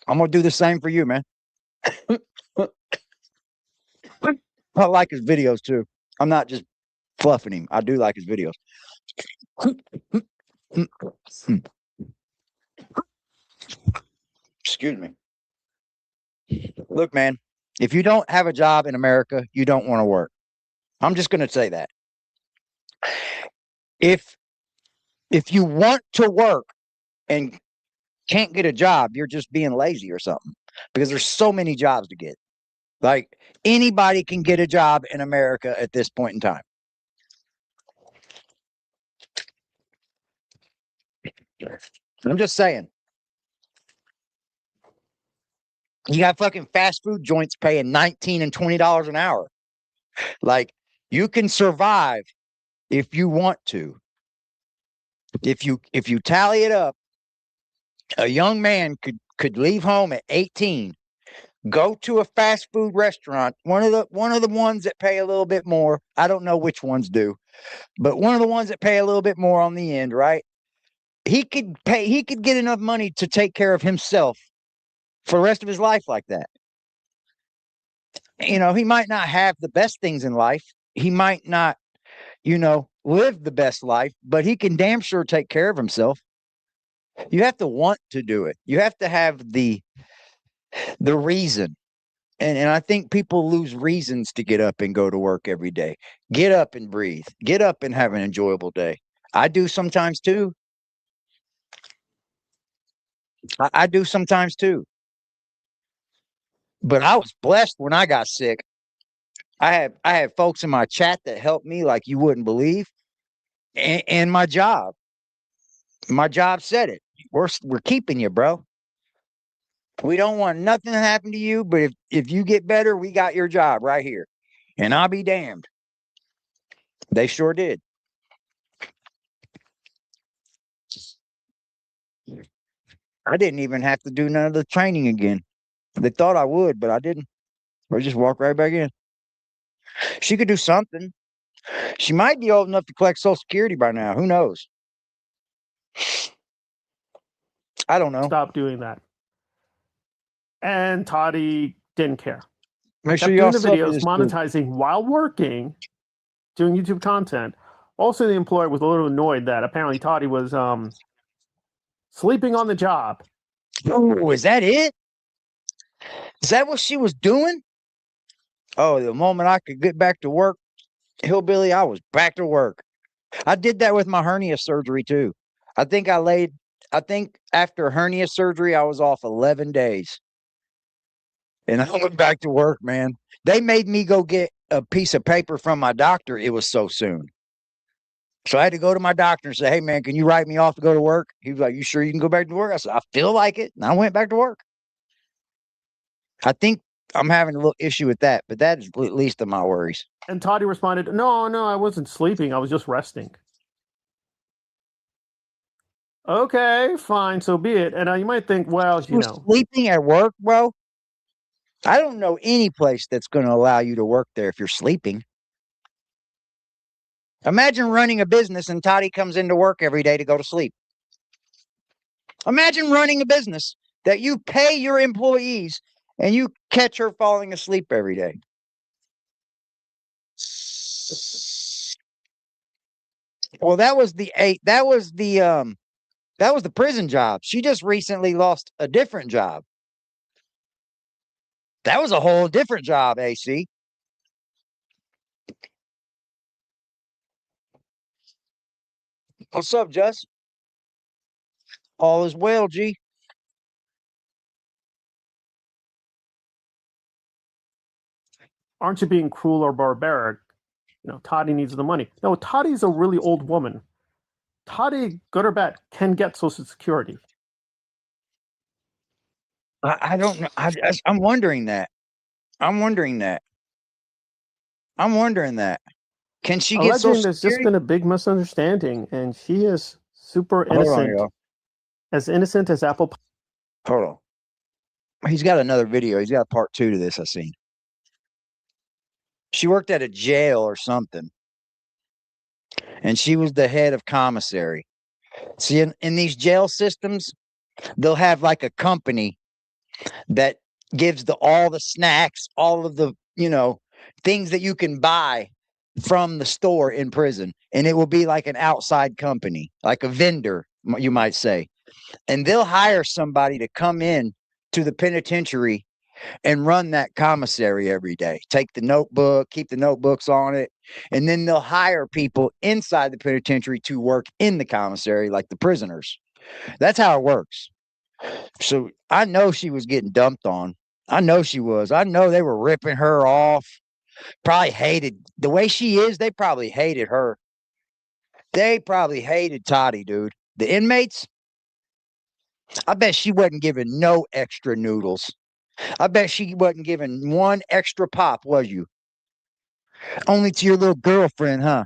I'm going to do the same for you, man. I like his videos, too. I'm not just fluffing him. I do like his videos. Excuse me. Look, man, if you don't have a job in America, you don't want to work. I'm just going to say that. If you want to work and can't get a job, you're just being lazy or something, because there's so many jobs to get. Like, anybody can get a job in America at this point in time. I'm just saying. You got fucking fast food joints paying $19 and $20 an hour. Like, you can survive if you want to. If you tally it up, a young man could leave home at 18, go to a fast food restaurant, one of the ones that pay a little bit more. I don't know which ones do, but one of the ones that pay a little bit more on the end, right? He could get enough money to take care of himself for the rest of his life like that. You know, he might not have the best things in life. He might not, live the best life, but he can damn sure take care of himself. You have to want to do it. You have to have the reason. And I think people lose reasons to get up and go to work every day. Get up and breathe. Get up and have an enjoyable day. I do sometimes too. I do sometimes too. But I was blessed when I got sick. I had folks in my chat that helped me like you wouldn't believe. And my job said it. We're keeping you, bro. We don't want nothing to happen to you, but if you get better, we got your job right here. And I'll be damned. They sure did. I didn't even have to do none of the training again. They thought I would, but I didn't. Or just walk right back in. She could do something. She might be old enough to collect Social Security by now. Who knows? I don't know. Stop doing that. And Toddie didn't care. Make sure Kept y'all doing the videos, monetizing while working, doing YouTube content. Also, the employer was a little annoyed that apparently Toddie was sleeping on the job. Oh, is that it? Is that what she was doing? Oh, the moment I could get back to work, hillbilly, I was back to work. I did that with my hernia surgery too. I think after hernia surgery, I was off 11 days. And I went back to work, man. They made me go get a piece of paper from my doctor. It was so soon. So I had to go to my doctor and say, hey, man, can you write me off to go to work? He was like, you sure you can go back to work? I said, I feel like it. And I went back to work. I think I'm having a little issue with that, but that is at least of my worries. And Toddie responded, no, I wasn't sleeping. I was just resting. Okay, fine, so be it. And you might think, well, sleeping at work, bro? I don't know any place that's going to allow you to work there if you're sleeping. Imagine running a business and Toddie comes into work every day to go to sleep. Imagine running a business that you pay your employees and you catch her falling asleep every day. Well, that was the prison job. She just recently lost a different job. That was a whole different job, AC. What's up, Jess? All is well, G. Aren't you being cruel or barbaric? You know, Toddie needs the money. No, Toddie's a really old woman. Toddie, good or bad, can get Social Security. I don't know. I'm wondering that. I'm wondering that. I'm wondering that. Can she get Social Alleging there's just Security? been a big misunderstanding, and she is super Hold on, innocent, y'all. as innocent as apple pie. Hold on. He's got another video. He's got a part 2 to this, I seen. She worked at a jail or something. And she was the head of commissary. See, in these jail systems, they'll have like a company that gives all the snacks, all of the, things that you can buy from the store in prison. And it will be like an outside company, like a vendor, you might say. And they'll hire somebody to come in to the penitentiary and run that commissary every day. Take the notebook, keep the notebooks on it. And then they'll hire people inside the penitentiary to work in the commissary, like the prisoners. That's how it works. So I know she was getting dumped on. I know she was. I know they were ripping her off. Probably hated the way she is. They probably hated her. They probably hated Toddie, dude. The inmates, I bet she wasn't given no extra noodles. I bet she wasn't given one extra pop, was you? Only to your little girlfriend, huh?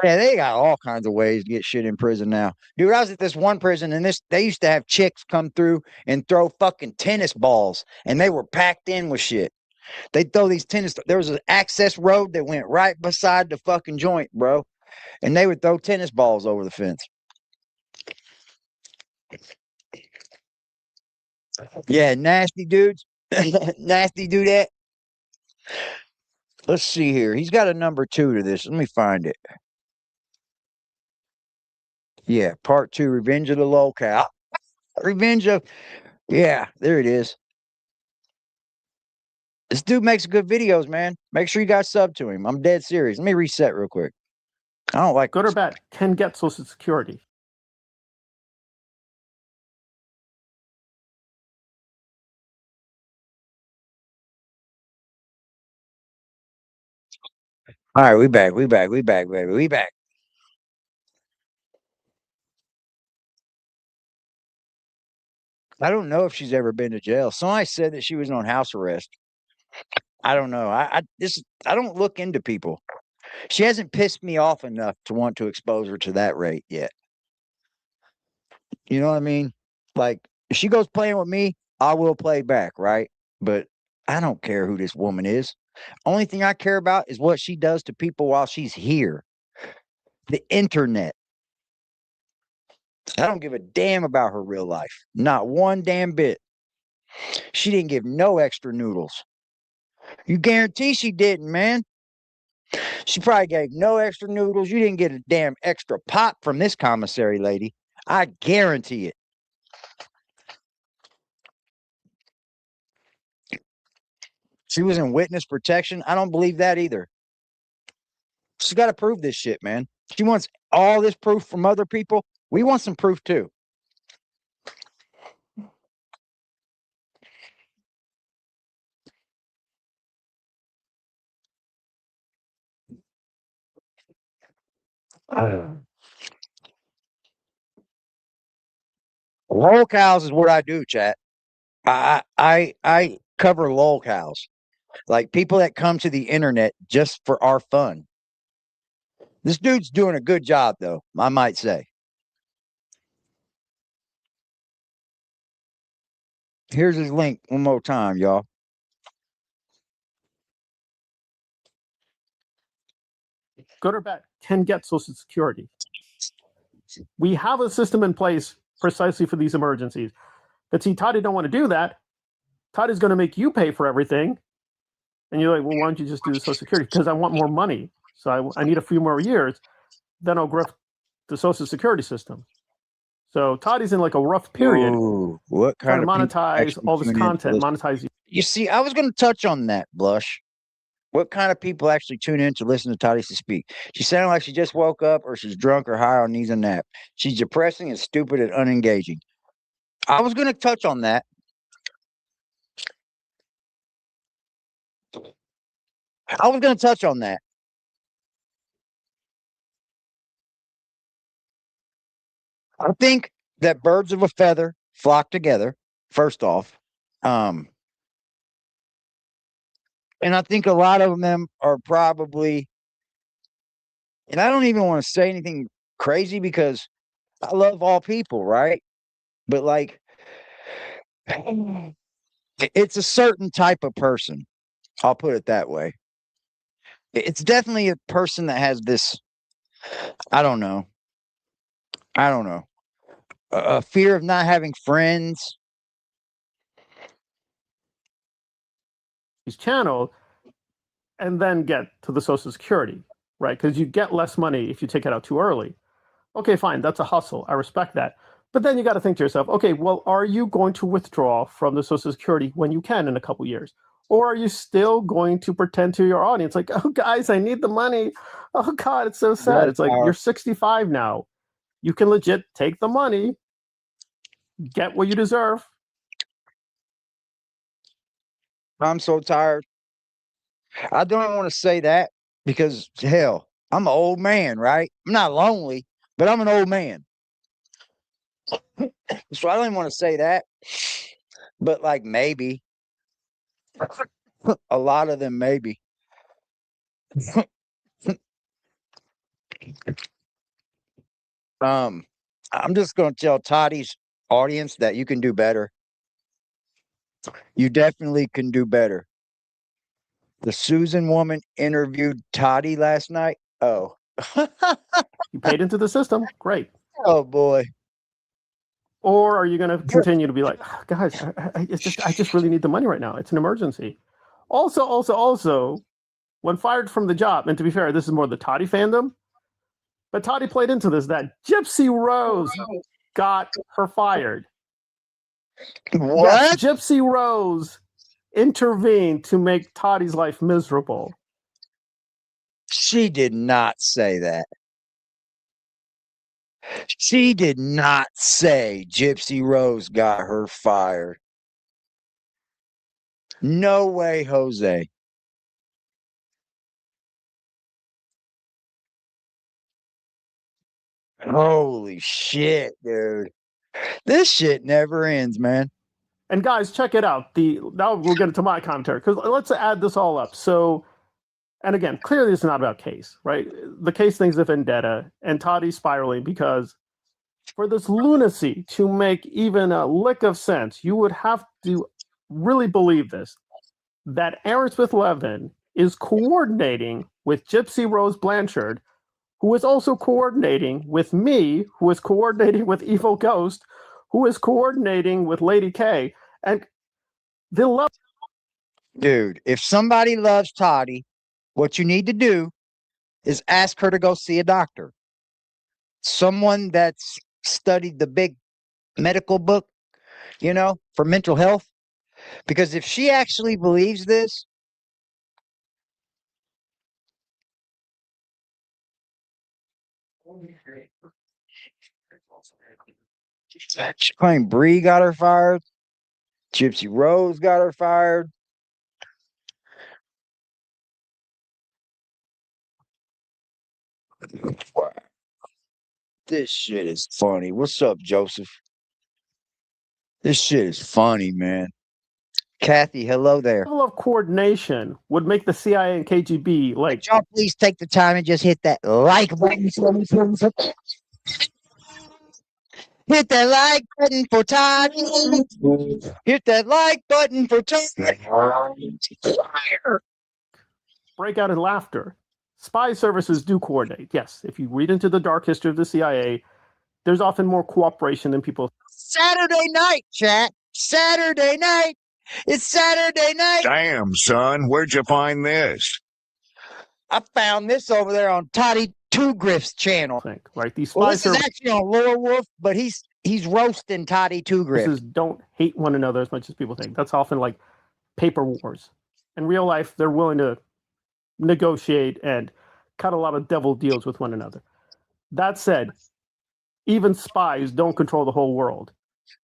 Yeah, they got all kinds of ways to get shit in prison now. Dude, I was at this one prison and they used to have chicks come through and throw fucking tennis balls, and they were packed in with shit. They'd throw these there was an access road that went right beside the fucking joint, bro. And they would throw tennis balls over the fence. Yeah, nasty dudes. Nasty do that. Let's see here. He's got a number 2 to this. Let me find it. Yeah, part 2, Revenge of the Locale. Revenge of, yeah, there it is. This dude makes good videos, man. Make sure you guys sub to him. I'm dead serious. Let me reset real quick. I don't like Good or bad, can get Social Security. All right, we back, baby. We back. I don't know if she's ever been to jail. Somebody said that she was on house arrest. I don't know. I don't look into people. She hasn't pissed me off enough to want to expose her to that rate yet. You know what I mean? Like, if she goes playing with me, I will play back, right? But I don't care who this woman is. Only thing I care about is what she does to people while she's here. The internet. I don't give a damn about her real life. Not one damn bit. She didn't give no extra noodles. You guarantee she didn't, man. She probably gave no extra noodles. You didn't get a damn extra pop from this commissary lady. I guarantee it. She was in witness protection. I don't believe that either. She's got to prove this shit, man. She wants all this proof from other people. We want some proof too. Lolcows is what I do, chat. I cover lolcows, like people that come to the internet just for our fun. This dude's doing a good job, though, I might say. Here's his link one more time, y'all. Good or bad, can get Social Security. We have a system in place precisely for these emergencies. But see, Toddie don't want to do that. Toddie's going to make you pay for everything. And you're like, well, why don't you just do the Social Security? Because I want more money. So I need a few more years. Then I'll grift the Social Security system. So Toddie's in like a rough period. Ooh, what kind trying to of monetize all this content, monetize you. You see, I was going to touch on that, Blush. What kind of people actually tune in to listen to Toddy to speak? She sounded like she just woke up, or she's drunk or high or needs a nap. She's depressing and stupid and unengaging. I was going to touch on that. I think that birds of a feather flock together, first off. And I think a lot of them are probably, and I don't even want to say anything crazy because I love all people, right? But like, it's a certain type of person. I'll put it that way. It's definitely a person that has this, I don't know, a fear of not having friends. His channel, and then get to the Social Security, right? Because you get less money if you take it out too early. Okay, fine, that's a hustle. I respect that. But then you got to think to yourself, okay, well, are you going to withdraw from the Social Security when you can in a couple years? Or are you still going to pretend to your audience like, oh, guys, I need the money. Oh, God, it's so sad. It's like, you're 65 now. You can legit take the money, get what you deserve. I'm so tired. I don't want to say that because, hell, I'm an old man, right? I'm not lonely, but I'm an old man. So I don't even want to say that. But like maybe. A lot of them maybe. I'm just going to tell Toddie's audience that you can do better. You definitely can do better. The Susan woman interviewed Toddie last night. Oh. You paid into the system. Great. Oh, boy. Or are you going to continue to be like, oh, guys, I just really need the money right now. It's an emergency. Also, when fired from the job, and to be fair, this is more the Toddie fandom, but Toddie played into this, that Gypsy Rose got her fired. What? Yes, Gypsy Rose intervened to make Toddie's life miserable. She did not say that. She did not say Gypsy Rose got her fired. No way, Jose. Holy shit, dude. This shit never ends, man. And guys, check it out. Now we'll get into my commentary, because let's add this all up. So, and again, clearly it's not about Case, right? The Case thing's a vendetta, and Toddie's spiraling because for this lunacy to make even a lick of sense, you would have to really believe this, that Aaron Smith-Levin is coordinating with Gypsy Rose Blanchard, who is also coordinating with me, who is coordinating with Evil Ghost, who is coordinating with Lady K. And they love. Dude, if somebody loves Toddie, what you need to do is ask her to go see a doctor. Someone that's studied the big medical book, for mental health. Because if she actually believes this, she claimed Bree got her fired. Gypsy Rose got her fired. This shit is funny. What's up, Joseph? This shit is funny, man. Kathy, hello there. Level of coordination would make the CIA and KGB like. Could y'all please take the time and just hit that like button? Hit that like button for Toddie. Hit that like button for Toddie. Break out in laughter. Spy services do coordinate. Yes, if you read into the dark history of the CIA, there's often more cooperation than people. Saturday night, chat. Saturday night. It's Saturday night. Damn, son, where'd you find this? I found this over there on Toddie2Griff's channel. Right, these spy this is actually on Laura Wolf, but he's roasting Toddie2Griff. Don't hate one another as much as people think. That's often like paper wars. In real life, they're willing to negotiate and cut a lot of devil deals with one another. That said, even spies don't control the whole world.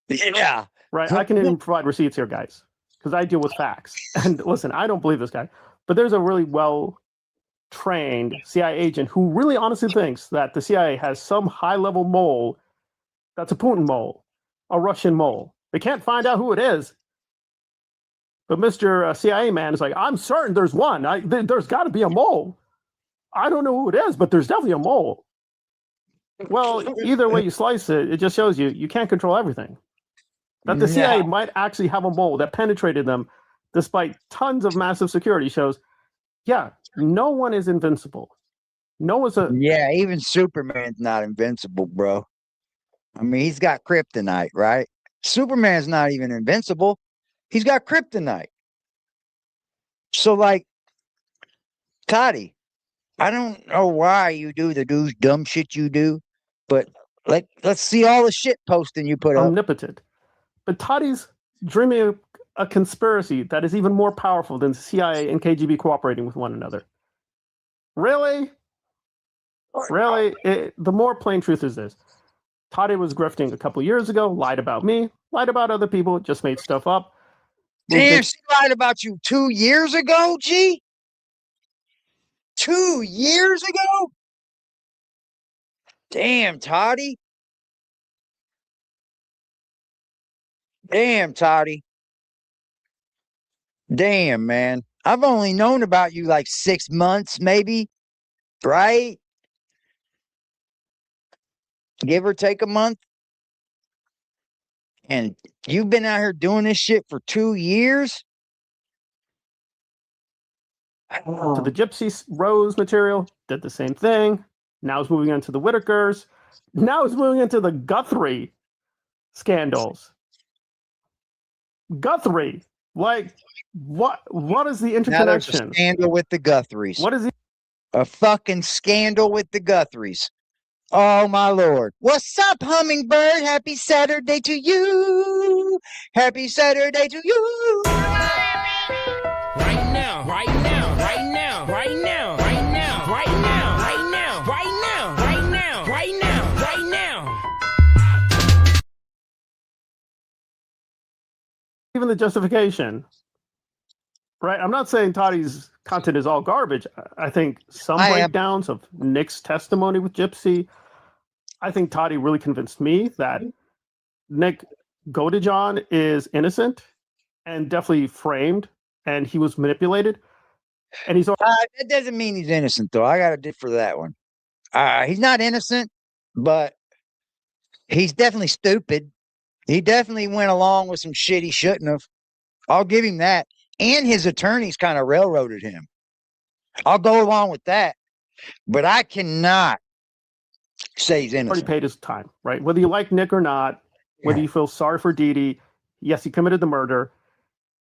Yeah. Right? I can even provide receipts here, guys, because I deal with facts. And listen, I don't believe this guy, but there's a really well-trained CIA agent who really honestly thinks that the CIA has some high-level mole that's a Putin mole, a Russian mole. They can't find out who it is. But Mr. CIA man is like, I'm certain there's one. There's got to be a mole. I don't know who it is, but there's definitely a mole. Well, either way you slice it, it just shows you can't control everything. That the CIA might actually have a mole that penetrated them despite tons of massive security shows, yeah, no one is invincible. No one's a... Yeah, even Superman's not invincible, bro. I mean, he's got kryptonite, right? Superman's not even invincible. He's got kryptonite. So, like, Toddie, I don't know why you do the dumb shit you do, but let's see all the shit posting you put up. Omnipotent. But Toddie's dreaming of a conspiracy that is even more powerful than the CIA and KGB cooperating with one another. Really? Really? The more plain truth is this. Toddie was grifting a couple years ago, lied about me, lied about other people, just made stuff up. Damn, she lied about you 2 years ago, G? 2 years ago? Damn, Toddie. Damn, Toddie. Damn, man. I've only known about you like 6 months, maybe, right? Give or take a month. And you've been out here doing this shit for 2 years? To the Gypsy Rose material, did the same thing. Now it's moving into the whittakers. Now it's moving into the Guthrie scandals. Guthrie, like, what is the interconnection? Now there's a scandal with the Guthries. What is it? A fucking scandal with the Guthries. Oh, my Lord. What's up, hummingbird? Happy Saturday to you. Happy Saturday to you. Right now, right now, right now, right now, right now, right now, right now, right now, right now, right now, right now. Even the justification, right? I'm not saying Toddie's content is all garbage. I think some breakdowns of Nick's testimony with Gypsy, I think Toddie really convinced me that Nick Godejohn is innocent and definitely framed, and he was manipulated. And he's that doesn't mean he's innocent, though. I got to differ that one. He's not innocent, but he's definitely stupid. He definitely went along with some shit he shouldn't have. I'll give him that. And his attorneys kind of railroaded him. I'll go along with that. But I cannot say he's innocent. Already paid his time, right? Whether you like Nick or not, whether you feel sorry for Dee Dee, yes, he committed the murder.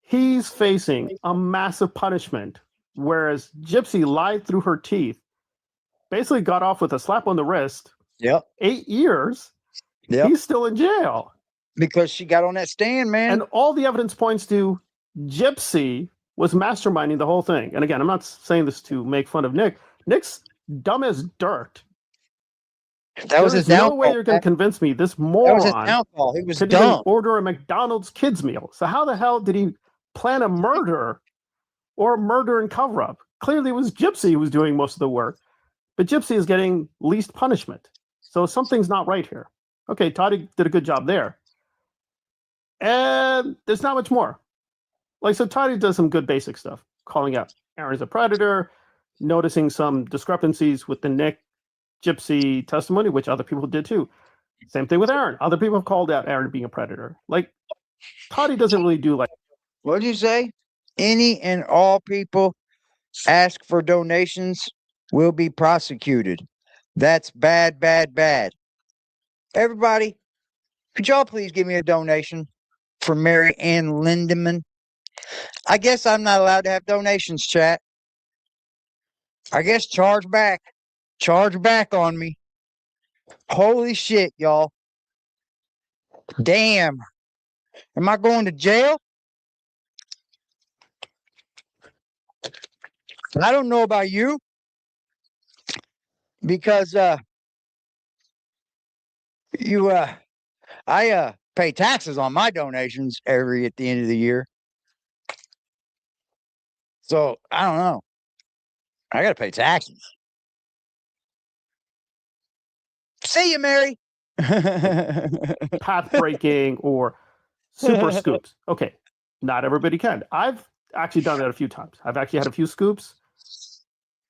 He's facing a massive punishment, whereas Gypsy lied through her teeth, basically got off with a slap on the wrist. Yep. 8 years. Yep. He's still in jail. Because she got on that stand, man. And all the evidence points to Gypsy was masterminding the whole thing. And again, I'm not saying this to make fun of Nick. Nick's dumb as dirt. That was his downfall. No way you're going to convince me this moron. That was his downfall. He was could dumb. even order a McDonald's kids meal. So how the hell did he plan a murder or a murder and cover up? Clearly, it was Gypsy who was doing most of the work, but Gypsy is getting least punishment. So something's not right here. Okay, Toddie did a good job there. And there's not much more. Like, so Toddie does some good basic stuff, calling out Aaron's a predator, noticing some discrepancies with the Nick Gypsy testimony, which other people did too. Same thing with Aaron. Other people have called out Aaron being a predator. Like, Toddie doesn't really do like... What did you say? Any and all people ask for donations will be prosecuted. That's bad, bad, bad. Everybody, could y'all please give me a donation for Mary Ann Lindemann? I guess I'm not allowed to have donations, chat. I guess charge back. Charge back on me. Holy shit, y'all. Damn. Am I going to jail? I don't know about you because I pay taxes on my donations at the end of the year. So I don't know. I gotta pay taxes. See you, Mary. Path breaking or super scoops. Okay, not everybody can. I've actually done that a few times. I've actually had a few scoops,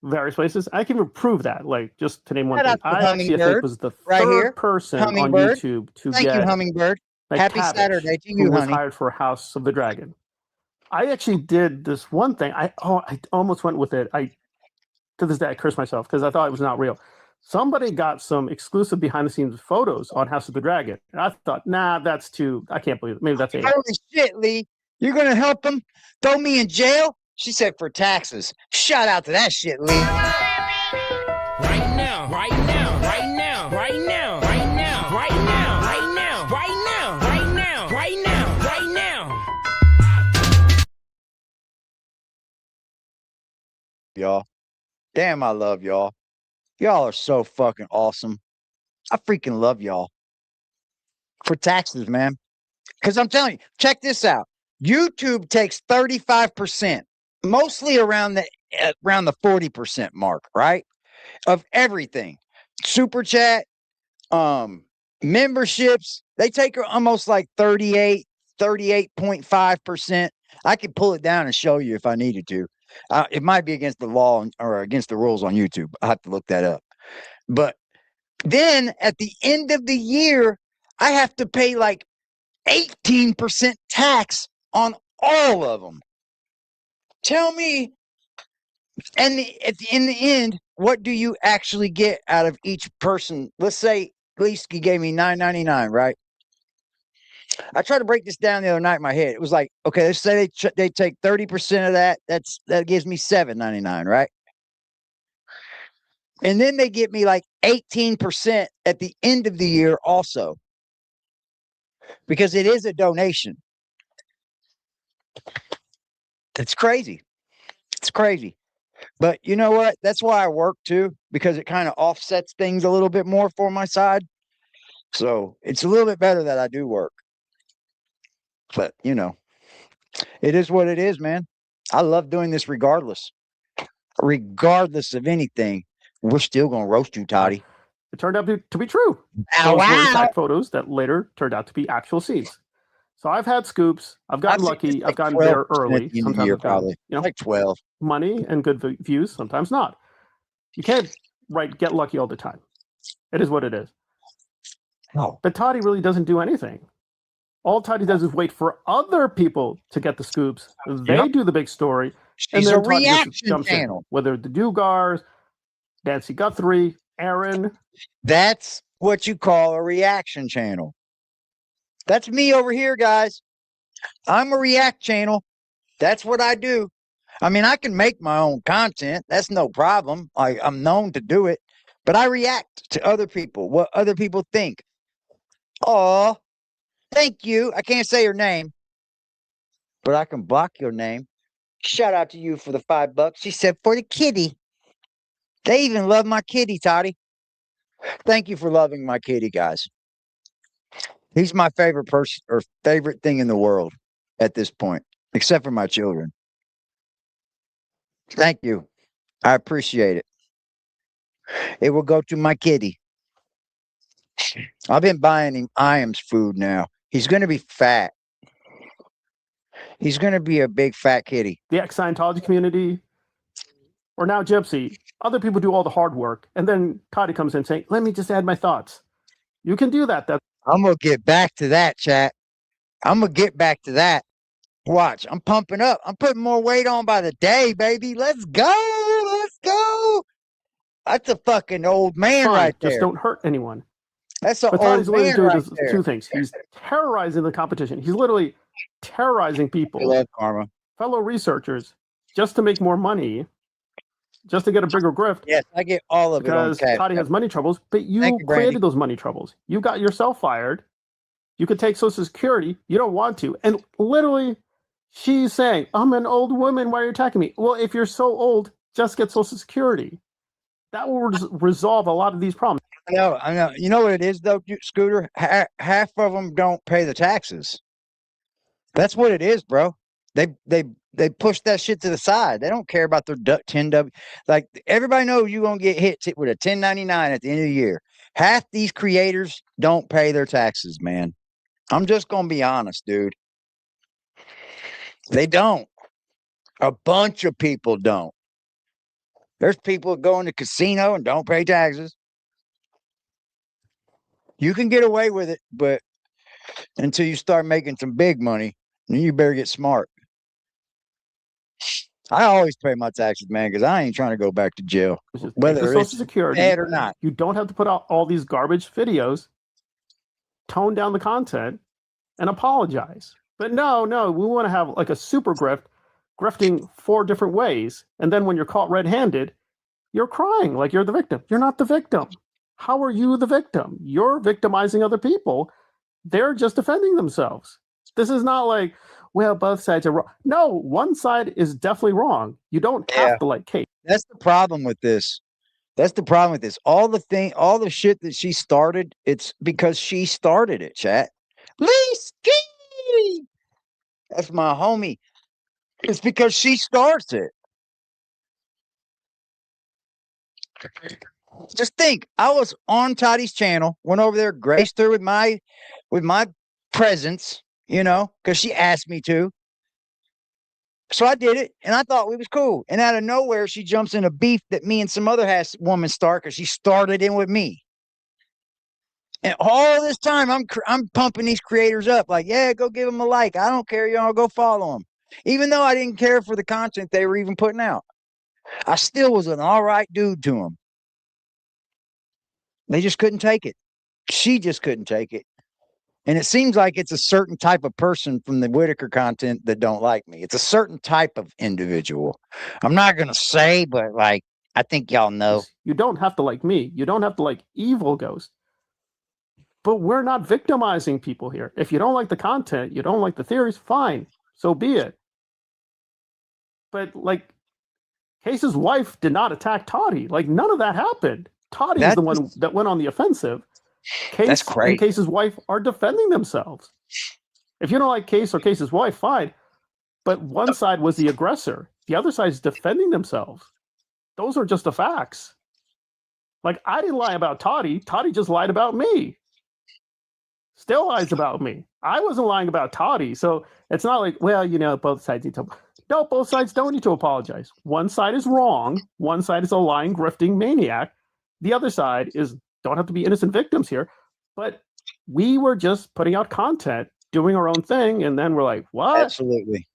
various places. I can even prove that. Like, just to name one Shout thing, out to I actually I think Hummingbird was the right third here. person on Hummingbird. YouTube to Thank you, get Hummingbird. Happy McTavish, Saturday to who you, was honey. hired for House of the Dragon. I actually did this one thing. I almost went with it. To this day, I curse myself because I thought it was not real. Somebody got some exclusive behind-the-scenes photos on House of the Dragon, and I thought, nah, that's too. I can't believe it. Maybe that's AI. Holy shit, Lee. You're going to help him? Throw me in jail? She said for taxes. Shout out to that shit, Lee. Right now, right now, right now, right now, right now, right now, right now, right now, right now, right now, right now. Y'all. Damn, I love y'all. Y'all are so fucking awesome. I freaking love y'all. For taxes, man. Because I'm telling you, check this out. YouTube takes 35%, mostly around the 40% mark, right? Of everything. Super chat, memberships, they take almost like 38.5%. I could pull it down and show you if I needed to. It might be against the law or against the rules on YouTube. I have to look that up. But then at the end of the year, I have to pay like 18% tax on all of them. Tell me, in the end, what do you actually get out of each person? Let's say Leesky gave me $9.99, right? I tried to break this down the other night in my head. It was like, okay, let's say they take 30% of that. That gives me $7.99, right? And then they give me like 18% at the end of the year also, because it is a donation. It's crazy. It's crazy. But you know what? That's why I work too, because it kind of offsets things a little bit more for my side. So it's a little bit better that I do work. But, you know, it is what it is, man. I love doing this regardless. Regardless of anything, we're still going to roast you, Toddie. It turned out to be true. Ow, Those were in ow. fact photos that later turned out to be actual seeds. So I've had scoops. I've gotten lucky. I've gotten there early. Sometimes I've gotten, like 12 money and good views. Sometimes not. You can't get lucky all the time. It is what it is. No. But Toddie really doesn't do anything. All Toddie does is wait for other people to get the scoops. They do the big story. She's and a then Toddie just reaction jumps channel. in. Whether the Dugars, Nancy Guthrie, Aaron. That's what you call a reaction channel. That's me over here, guys. I'm a react channel. That's what I do. I mean, I can make my own content. That's no problem. I'm known to do it. But I react to other people, what other people think. Oh, thank you. I can't say your name, but I can block your name. Shout out to you for the $5. She said for the kitty. They even love my kitty, Toddie. Thank you for loving my kitty, guys. He's my favorite person or favorite thing in the world at this point, except for my children. Thank you. I appreciate it. It will go to my kitty. I've been buying him Iam's food now. He's going to be fat. He's going to be a big fat kitty. The ex-Scientology community, or now Gypsy, other people do all the hard work. And then Toddie comes in saying, let me just add my thoughts. You can do that. I'm going to get back to that, chat. I'm going to get back to that. Watch, I'm pumping up. I'm putting more weight on by the day, baby. Let's go. Let's go. That's a fucking old man right there. Just don't hurt anyone. That's an But old Toddie's way man to do right is there. two things. He's terrorizing the competition. He's literally terrorizing people, I love karma. fellow researchers, just to make more money, just to get a bigger grift. Yes, I get all of because it on cash. Toddie has money troubles, but you Thank you, Brandy. created those money troubles. You got yourself fired. You could take Social Security. You don't want to. And literally, she's saying, I'm an old woman. Why are you attacking me? Well, if you're so old, just get Social Security. That will resolve a lot of these problems. I know. You know what it is, though, Scooter? Half of them don't pay the taxes. That's what it is, bro. They push that shit to the side. They don't care about their 10W. Like, everybody knows you're going to get hit with a 1099 at the end of the year. Half these creators don't pay their taxes, man. I'm just going to be honest, dude. They don't. A bunch of people don't. There's people that go in the casino and don't pay taxes. You can get away with it, but until you start making some big money, then you better get smart. I always pay my taxes, man, because I ain't trying to go back to jail, whether Social it's Security bad or not. You don't have to put out all these garbage videos, tone down the content, and apologize. But no, we want to have like a super grifting 4 different ways. And then when you're caught red-handed, you're crying like you're the victim. You're not the victim. How are you the victim? You're victimizing other people. They're just defending themselves. This is not like, well, both sides are wrong. No, one side is definitely wrong. You don't have to like Kate. That's the problem with this. All the shit that she started, it's because she started it, chat. Lee, that's my homie. It's because she starts it. Just think, I was on Toddie's channel, went over there, graced her with my presence, because she asked me to. So I did it, and I thought we was cool. And out of nowhere, she jumps in a beef that me and some other woman start because she started in with me. And all this time, I'm pumping these creators up, like, yeah, go give them a like. I don't care, y'all, go follow them. Even though I didn't care for the content they were even putting out, I still was an all right dude to them. They just couldn't take it. She just couldn't take it. And it seems like it's a certain type of person from the Whittaker content that don't like me. It's a certain type of individual. I'm not going to say, but like, I think y'all know. You don't have to like me. You don't have to like Evil Ghost. But we're not victimizing people here. If you don't like the content, you don't like the theories, fine. So be it. But like, Case's wife did not attack Toddie. Like, none of that happened. Toddie is the one that went on the offensive. Case That's great. and Case's wife are defending themselves. If you don't like Case or Case's wife, fine. But one side was the aggressor. The other side is defending themselves. Those are just the facts. Like, I didn't lie about Toddie. Toddie just lied about me. Still lies about me. I wasn't lying about Toddie. So it's not like, well, both sides need to. No, both sides don't need to apologize. One side is wrong. One side is a lying, grifting maniac. The other side is, don't have to be innocent victims here, but we were just putting out content, doing our own thing, and then we're like, what? Absolutely.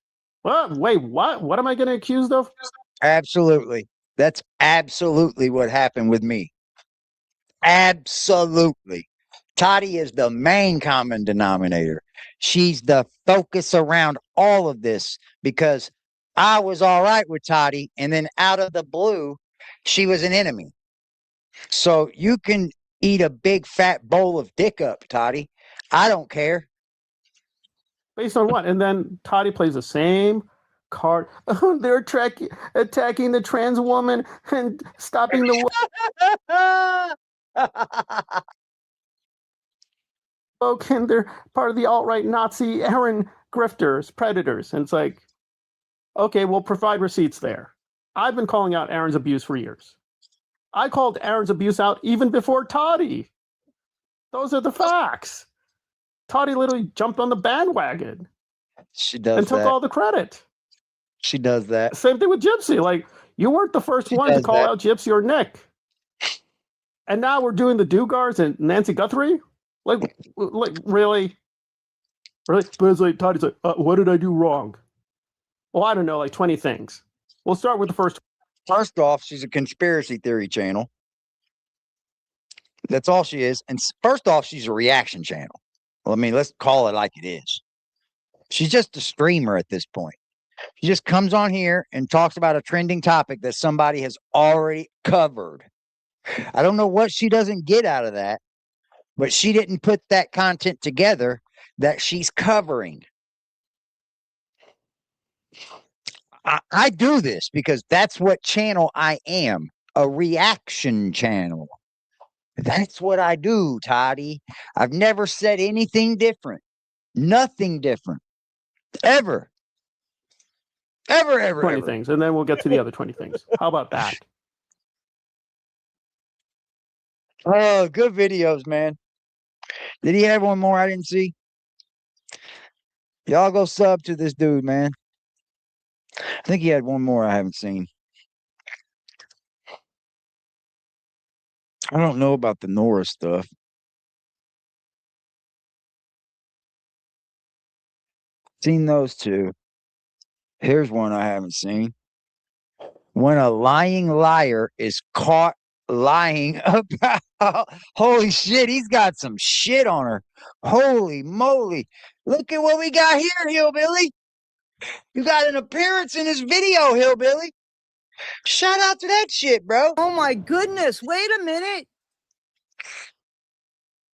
What? Wait, what? What am I getting accused of? Absolutely. That's absolutely what happened with me. Absolutely. Toddie is the main common denominator. She's the focus around all of this because I was all right with Toddie, and then out of the blue, she was an enemy. So you can eat a big fat bowl of dick up, Toddie. I don't care. Based on what? And then Toddie plays the same card. They're attacking the trans woman and stopping the woke, and they're part of the alt-right Nazi Aaron grifters, predators. And it's like, okay, we'll provide receipts there. I've been calling out Aaron's abuse for years. I called Aaron's abuse out even before Toddie. Those are the facts. Toddie literally jumped on the bandwagon. She does and took all the credit. She does that. Same thing with Gypsy. Like, you weren't the first one to call out Gypsy or Nick. And now we're doing the Dugars and Nancy Guthrie? Like really? Really? But it's like, Toddie's like, what did I do wrong? Well, I don't know, like 20 things. We'll start with the first. First off, she's a conspiracy theory channel. That's all she is. And first off, she's a reaction channel. Well, I mean, let's call it like it is. She's just a streamer at this point. She just comes on here and talks about a trending topic that somebody has already covered. I don't know what she doesn't get out of that, but she didn't put that content together that she's covering. I do this because that's what channel I am, a reaction channel. That's what I do, Toddy. I've never said anything different. Nothing different. Ever. Ever, 20 ever. things, and then we'll get to the other 20 things. How about that? Oh, good videos, man. Did he have one more I didn't see? Y'all go sub to this dude, man. I think he had one more I haven't seen. I don't know about the Nora stuff. Seen those two. Here's one I haven't seen. When a lying liar is caught lying about, holy shit, he's got some shit on her. Holy moly. Look at what we got here, Hillbilly. You got an appearance in this video, Hillbilly. Shout out to that shit, bro. Oh my goodness, wait a minute.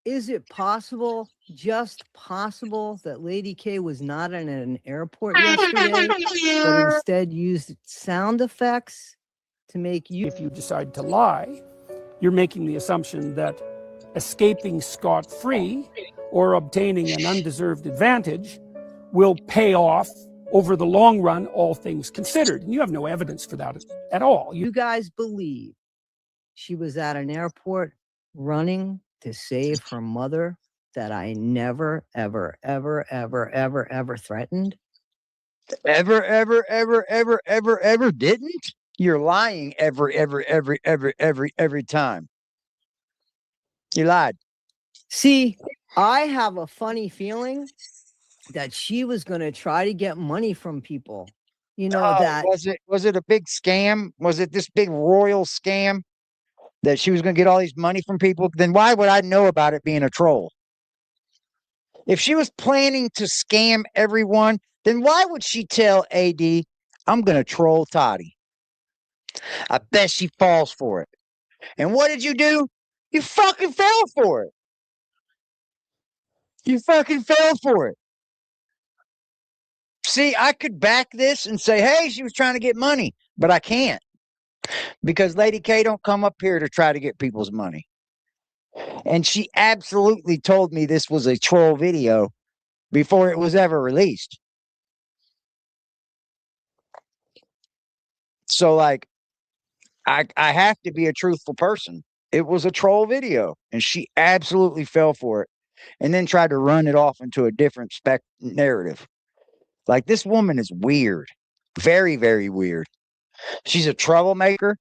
Is it possible, just possible, that Lady K was not in an airport yesterday, but instead used sound effects to make you... If you decide to lie, you're making the assumption that escaping scot-free or obtaining an undeserved advantage will pay off over the long run, all things considered. And you have no evidence for that at all. You guys believe she was at an airport running to save her mother that I never, ever, ever, ever, ever, ever threatened? Ever didn't? You're lying every time. You lied. See, I have a funny feeling that she was going to try to get money from people. You know, that was it a big scam? Was it this big royal scam that she was going to get all these money from people? Then why would I know about it being a troll? If she was planning to scam everyone, then why would she tell AD, I'm going to troll Toddy? I bet she falls for it. And what did you do? You fucking fell for it. You fucking fell for it. See, I could back this and say, hey, she was trying to get money, but I can't. Because Lady K don't come up here to try to get people's money. And she absolutely told me this was a troll video before it was ever released. So, like, I have to be a truthful person. It was a troll video, and she absolutely fell for it and then tried to run it off into a different narrative. Like, this woman is weird. Very, very weird. She's a troublemaker,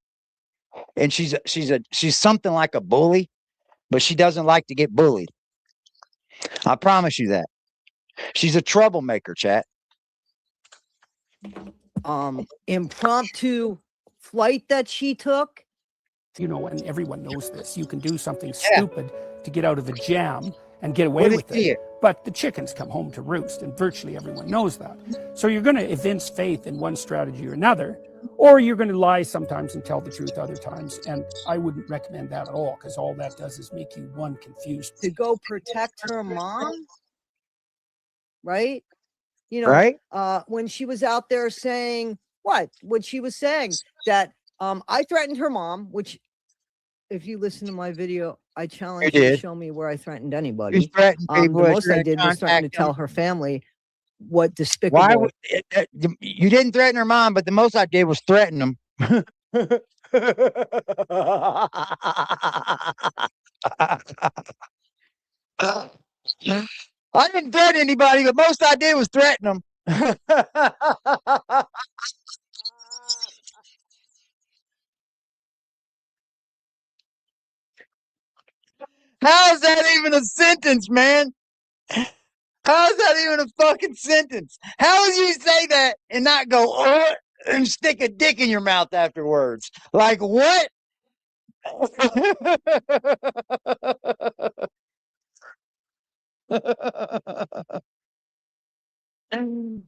and she's something like a bully, but she doesn't like to get bullied. I promise you that. She's a troublemaker, chat. Impromptu flight that she took. You know, and everyone knows this. You can do something stupid to get out of a jam and get away with it. But the chickens come home to roost, and virtually everyone knows that. So you're going to evince faith in one strategy or another, or you're going to lie sometimes and tell the truth other times. And I wouldn't recommend that at all, because all that does is make you, one, confused. To go protect her mom, right? You know, right? When she was out there saying what she was saying, that I threatened her mom, which, if you listen to my video, I challenge you to show me where I threatened anybody. You threatened people. The most I did was threaten to tell her family what despicable. Why would, you didn't threaten her mom, but the most I did was threaten them. I didn't threaten anybody, but most I did was threaten them. How is that even a sentence, man? How is that even a fucking sentence? How would you say that and not go and stick a dick in your mouth afterwards? Like what?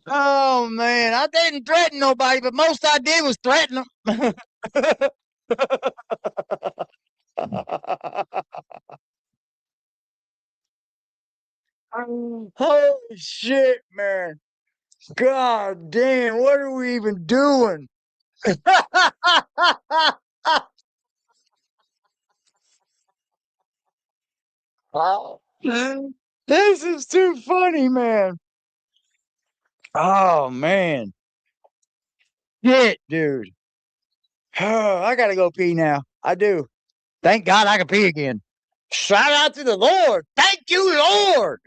Oh man, I didn't threaten nobody, but most I did was threaten them. Holy shit, man. God damn, what are we even doing? Oh, this is too funny, man. Oh, man. Shit, dude. Oh, I gotta go pee now. I do. Thank God I can pee again. Shout out to the Lord. Thank you, Lord.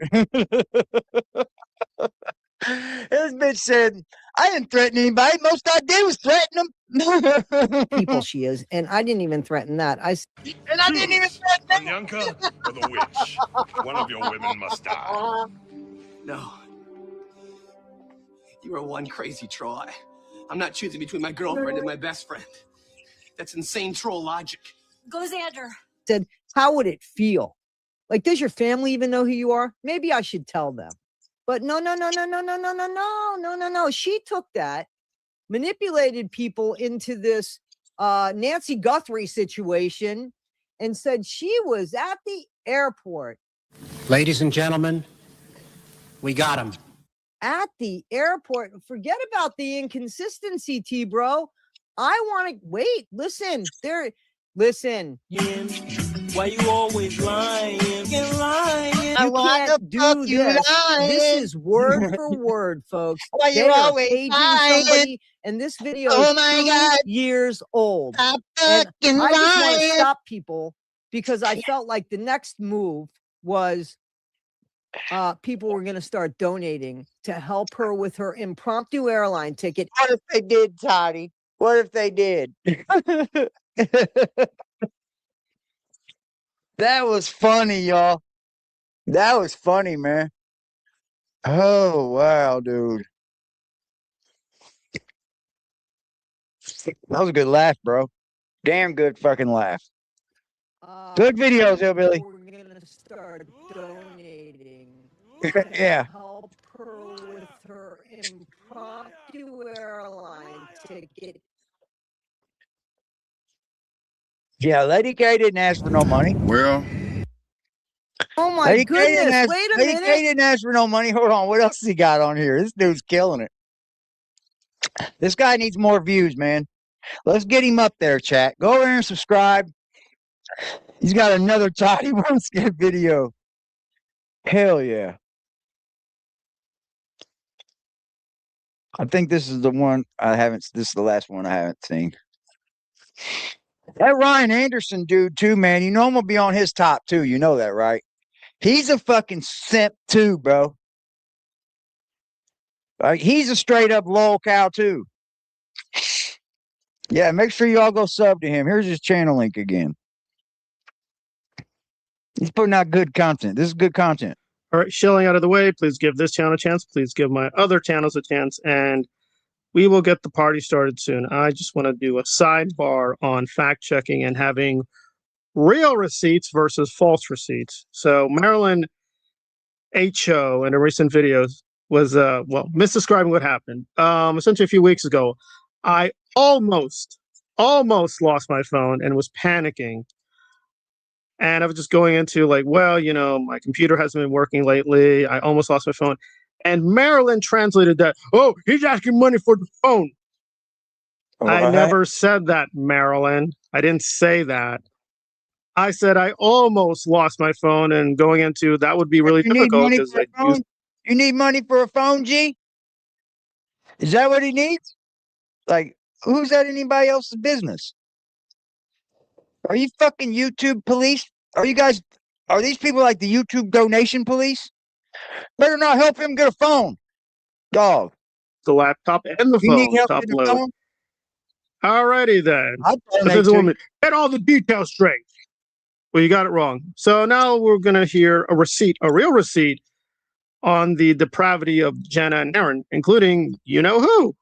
This bitch said, I didn't threaten anybody. Most I did was threaten them. People she is, and I didn't even threaten that. And I didn't even threaten them. Anyanka or the witch? One of your women must die. No. You are one crazy troll. I'm not choosing between my girlfriend and my best friend. That's insane troll logic. Go, Xander. Said, how would it feel? Like, does your family even know who you are? Maybe I should tell them. But no. She took that, manipulated people into this Nancy Guthrie situation and said she was at the airport. Ladies and gentlemen, we got him. At the airport. Forget about the inconsistency, T-bro. I want to wait. Listen, listen. Why you always lying? You're lying. You can't do this. This is word for word, folks. Why you They are always paging lying? somebody, and this video Oh is my 2 God. years old. Stop And fucking I just want to lying. stop people because I felt like the next move was people were going to start donating to help her with her impromptu airline ticket. What if they did, Toddy? What if they did? That was funny, y'all. That was funny, man. Oh, wow, dude. That was a good laugh, bro. Damn good fucking laugh. Good videos, Hillbilly. We're going to start donating Yeah. to help her with her impromptu airline ticket. Yeah, Lady K didn't ask for no money. Well, Oh my Lady K didn't goodness, ask, wait a Lady K minute. didn't ask for no money. Hold on, what else he got on here? This dude's killing it. This guy needs more views, man. Let's get him up there, chat. Go over and subscribe. He's got another TODDIE1SKIP video. Hell yeah. I think this is the one I haven't, this is the last one I haven't seen. That Ryan Anderson dude too, man. You know I'm gonna be on his top too. You know that, right? He's a fucking simp too, bro. He's a straight up lol cow too. Yeah, make sure you all go sub to him. Here's his channel link again. He's putting out good content. This is good content. All right, shelling out of the way. Please give this channel a chance. Please give my other channels a chance. And we will get the party started soon. I just want to do a sidebar on fact checking and having real receipts versus false receipts. So Marilyn H.O. in a recent video was, misdescribing what happened. Essentially a few weeks ago, I almost lost my phone and was panicking. And I was just going into like, well, you know, my computer hasn't been working lately. I almost lost my phone. And Marilyn translated that, oh, he's asking money for the phone. I never said that, Marilyn. I didn't say that. I said I almost lost my phone, and going into that would be really difficult because you need money for a phone, G? Is that what he needs? Like, who's that anybody else's business? Are you fucking YouTube police? Are these people like the YouTube donation police? Better not help him get a phone. Dog. The laptop and the You phone. need help Top with the load. phone? Alrighty then. There's a woman. Get all the details straight. Well, you got it wrong. So now we're gonna hear a receipt, a real receipt, on the depravity of Jenna and Aaron, including you know who.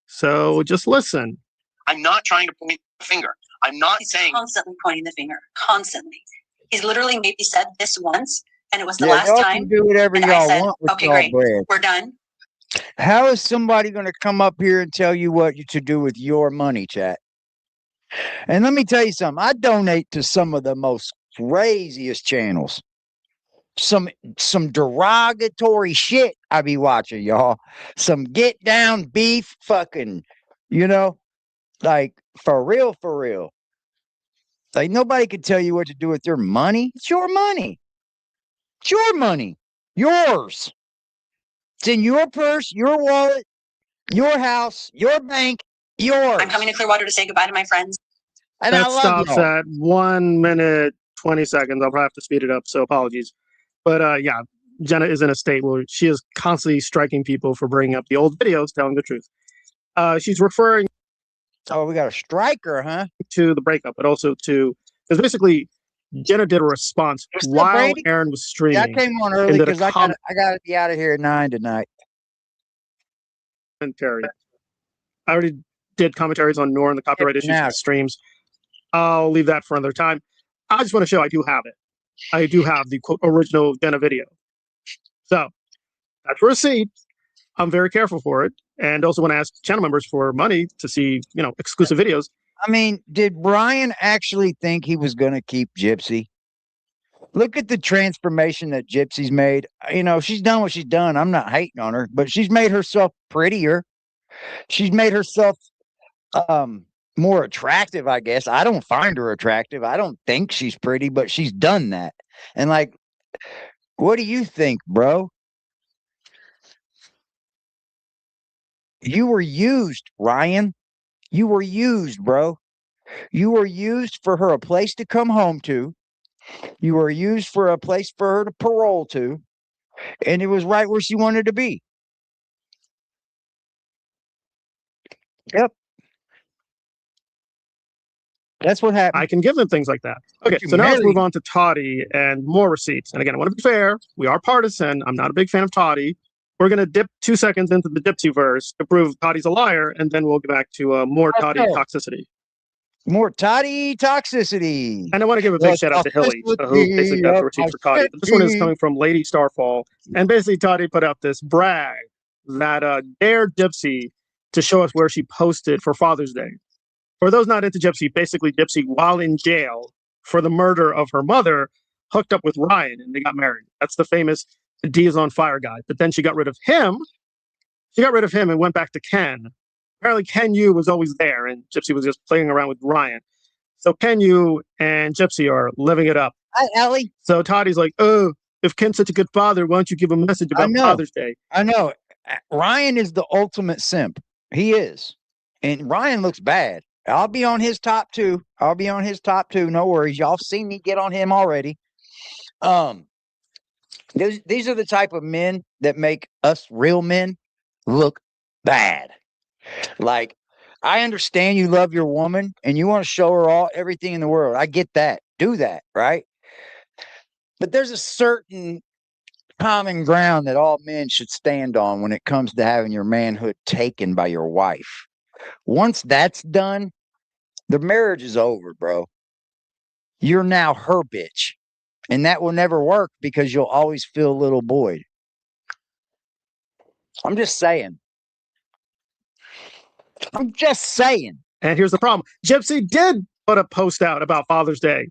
So just listen. I'm not trying to point the finger. I'm not saying Constantly pointing the finger. Constantly. He's literally maybe said this once, and it was the last time. Do whatever and I y'all said, want with okay, y'all great. bread. We're done. How is somebody going to come up here and tell you what to do with your money, chat? And let me tell you something. I donate to some of the most craziest channels. some derogatory shit I be watching, y'all. Some get down beef fucking, you know, like for real, for real. Like nobody can tell you what to do with your money. It's your money. It's your money. Yours. It's in your purse, your wallet, your house, your bank, yours. I'm coming to Clearwater to say goodbye to my friends. And that I love stops y'all. at 1 minute 20 seconds. I'll probably have to speed it up, so apologies. But yeah, Jenna is in a state where she is constantly striking people for bringing up the old videos, telling the truth. She's referring. Oh, we got a striker, huh? To the breakup, but also to because basically Jenna did a response while Aaron was streaming. Yeah, I came on early because I got to be out of here at 9 tonight. Commentary. I already did commentaries on Nor and the copyright issues of the streams. I'll leave that for another time. I just want to show I do have it. I do have the quote original Jenna video. So that's a receipt. I'm very careful for it, and also want to ask channel members for money to see, you know, exclusive videos. I mean, did Brian actually think he was going to keep Gypsy? Look at the transformation that Gypsy's made. You know, she's done what she's done. I'm not hating on her, but she's made herself prettier. She's made herself more attractive, I guess. I don't find her attractive. I don't think she's pretty, but she's done that. And like, what do you think, bro? You were used, Ryan. You were used, bro. You were used for her a place to come home to. You were used for a place for her to parole to. And it was right where she wanted to be. Yep. That's what happened. I can give them things like that. Okay, so now let's move on to Toddie and more receipts. And again, I want to be fair. We are partisan. I'm not a big fan of Toddie. We're going to dip 2 seconds into the Gypsy verse to prove Toddie's a liar, and then we'll get back to more Toddie toxicity. More Toddie toxicity. And I want to give a big shout out to Hilly, who basically got the receipt for Toddie. This one is coming from Lady Starfall. And basically, Toddie put out this brag that dared Gypsy to show us where she posted for Father's Day. For those not into Gypsy, basically Gypsy, while in jail for the murder of her mother, hooked up with Ryan and they got married. That's the famous D is on fire guy. But then she got rid of him. She got rid of him and went back to Ken. Apparently Ken Yu was always there and Gypsy was just playing around with Ryan. So Ken Yu and Gypsy are living it up. Hi, Ellie. So Toddie's like, oh, if Ken's such a good father, why don't you give a message about Father's Day? I know. Ryan is the ultimate simp. He is. And Ryan looks bad. I'll be on his top 2. I'll be on his top 2. No worries. Y'all seen me get on him already. These are the type of men that make us real men look bad. Like, I understand you love your woman and you want to show her everything in the world. I get that. Do that, right? But there's a certain common ground that all men should stand on when it comes to having your manhood taken by your wife. Once that's done, the marriage is over, bro. You're now her bitch. And that will never work because you'll always feel little Boyd. I'm just saying. I'm just saying. And here's the problem. Gypsy did put a post out about Father's Day.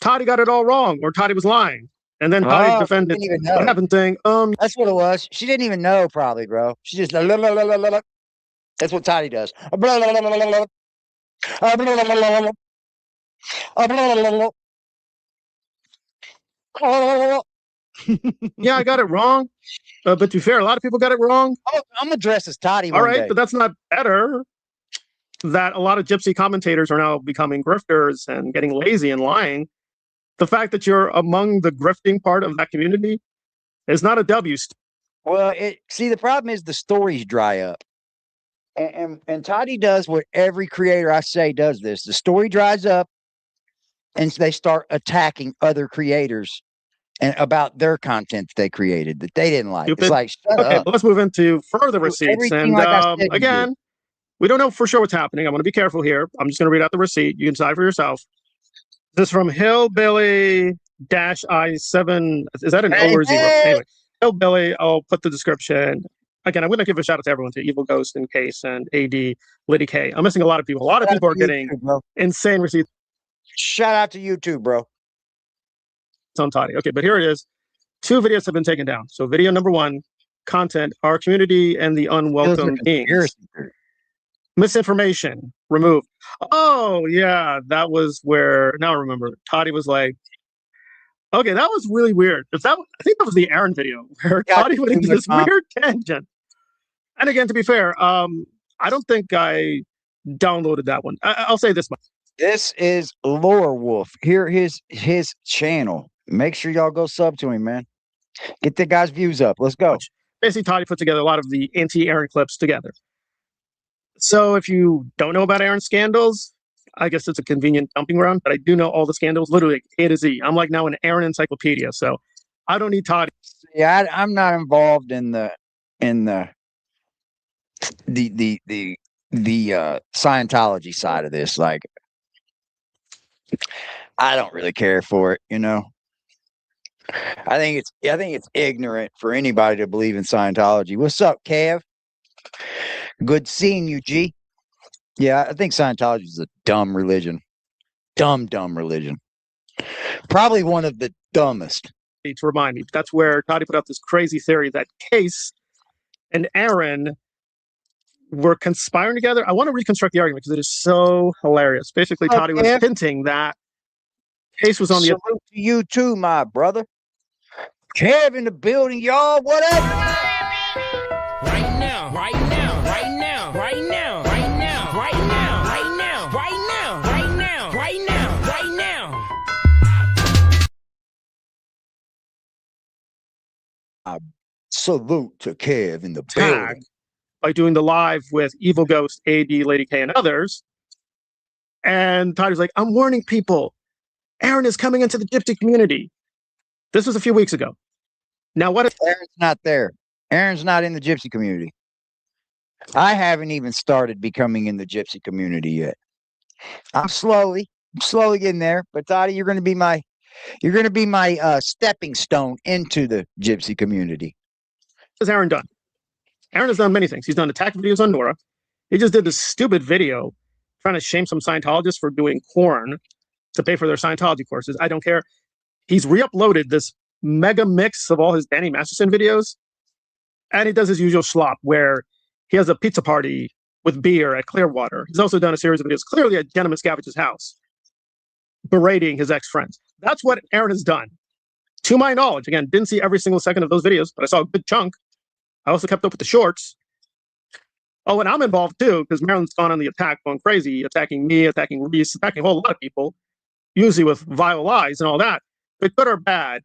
Toddie got it all wrong, or Toddie was lying. And then Toddie defended what happened, saying, That's what it was. She didn't even know, probably, bro. She just, that's what Toddie does. Yeah, I got it wrong. But to be fair, a lot of people got it wrong. I'm gonna dress as Toddie. All right, but that's not better. That a lot of Gypsy commentators are now becoming grifters and getting lazy and lying. The fact that you're among the grifting part of that community is not a W. Well, see, the problem is the stories dry up. And Toddie does what every creator I say does this. The story dries up and they start attacking other creators and about their content that they created that they didn't like. Stupid. It's like, shut okay, up. But let's move into further receipts. And like again, we don't know for sure what's happening. I'm going to be careful here. I'm just going to read out the receipt. You can decide for yourself. This is from Hillbilly-I7. Is that an O or 0? Anyway, Hillbilly, I'll put the description. Again, I'm going to give a shout out to everyone, to Evil Ghost and Case and AD, Liddy K. I'm missing a lot of people. A lot of people are getting insane receipts. Shout out to you too, bro. on Toddy. Okay, but here it is. 2 videos have been taken down. So video number 1, content, our community and the unwelcome beings. Misinformation, removed. Oh, yeah, that was where, now I remember, Toddy was like, okay, that was really weird. I think that was the Aaron video where Toddy went into this weird tangent. And again, to be fair, I don't think I downloaded that one. I'll say this much. This is Lore Wolf. Here his channel. Make sure y'all go sub to him, man. Get the guy's views up. Let's go. Basically, Toddy put together a lot of the anti-Aaron clips together. So if you don't know about Aaron's scandals, I guess it's a convenient dumping ground, but I do know all the scandals, literally A to Z. I'm like now an Aaron encyclopedia, so I don't need Toddy. Yeah, I'm not involved in the Scientology side of this. Like, I don't really care for it, you know. I think it's ignorant for anybody to believe in Scientology. What's up, Kev? Good seeing you, G. Yeah, I think Scientology is a dumb religion. Dumb religion. Probably one of the dumbest. To remind me, that's where Toddy put out this crazy theory that Case and Aaron were conspiring together. I want to reconstruct the argument because it is so hilarious. Basically, Toddy was hinting that Case was on the. Salute to you too, my brother. Kev in the building, y'all. What up? Right now, right now, right now, right now, right now, right now, right now, right now, right now, right now, right now. Salute to Kev in the building. By doing the live with Evil Ghost, AD, Lady K, and others. And Toddy's like, I'm warning people. Aaron is coming into the Gypsy community. This was a few weeks ago. Now, what if Aaron's not there? Aaron's not in the Gypsy community. I haven't even started becoming in the Gypsy community yet. I'm slowly getting there. But Toddy, you're going to be my stepping stone into the Gypsy community. What has Aaron done? Aaron has done many things. He's done attack videos on Nora. He just did this stupid video trying to shame some Scientologists for doing porn to pay for their Scientology courses. I don't care. He's re-uploaded this mega mix of all his Danny Masterson videos. And he does his usual slop where he has a pizza party with beer at Clearwater. He's also done a series of videos clearly at Gentleman Scavenger's house, berating his ex-friends. That's what Aaron has done. To my knowledge, again, didn't see every single second of those videos, but I saw a good chunk. I also kept up with the shorts. Oh, and I'm involved too, because Marilyn's gone on the attack, going crazy, attacking me, attacking Reese, attacking a whole lot of people, usually with vile lies and all that. But good or bad,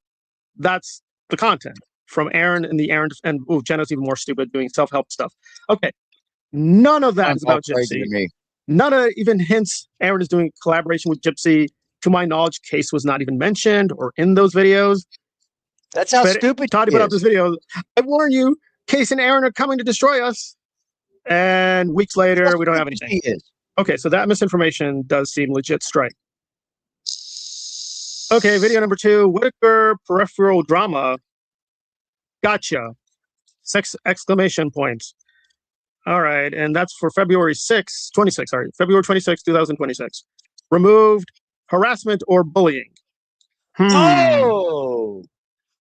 that's the content from Aaron and the Aaron, and Jenna's even more stupid doing self-help stuff. Okay, none of that is about Gypsy. None of it even hints Aaron is doing collaboration with Gypsy. To my knowledge, Case was not even mentioned or in those videos. That's how stupid Toddy put out this video. I warn you, Case and Aaron are coming to destroy us. And weeks later, we don't have anything. Okay, so that misinformation does seem legit strike. Okay, video number 2, Whittaker peripheral drama. Gotcha. Sex exclamation points. All right, and that's for February 26, 2026. Removed harassment or bullying. Oh,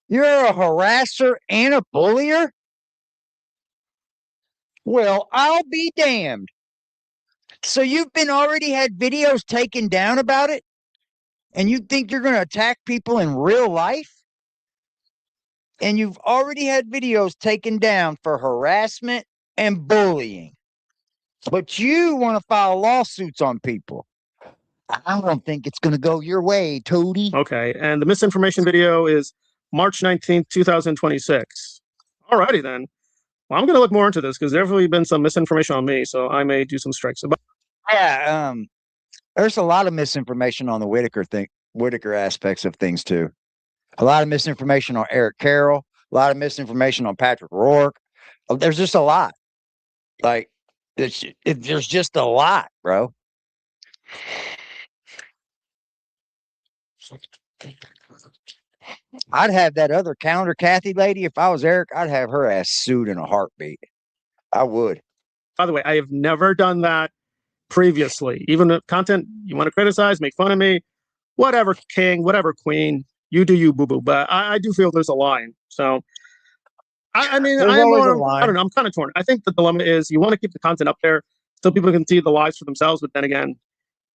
you're a harasser and a bullier? Well, I'll be damned. So you've been already had videos taken down about it? And you think you're going to attack people in real life? And you've already had videos taken down for harassment and bullying. But you want to file lawsuits on people. I don't think it's going to go your way, Toddie. Okay, and the misinformation video is March 19th, 2026. All righty then. Well, I'm going to look more into this because there's definitely been some misinformation on me, so I may do some strikes. Yeah, there's a lot of misinformation on the Whittaker aspects of things too. A lot of misinformation on Eric Carroll. A lot of misinformation on Patrick Rourke. There's just a lot. Like, there's just a lot, bro. I'd have that other counter Kathy lady. If I was Eric, I'd have her ass sued in a heartbeat. I would. By the way, I have never done that previously. Even the content you want to criticize, make fun of me, whatever king, whatever queen, You do you, boo boo. But I do feel there's a line. So I mean, There's I am always a more. I line. don't know. I'm kind of torn. I think the dilemma is you want to keep the content up there so people can see the lies for themselves. But then again,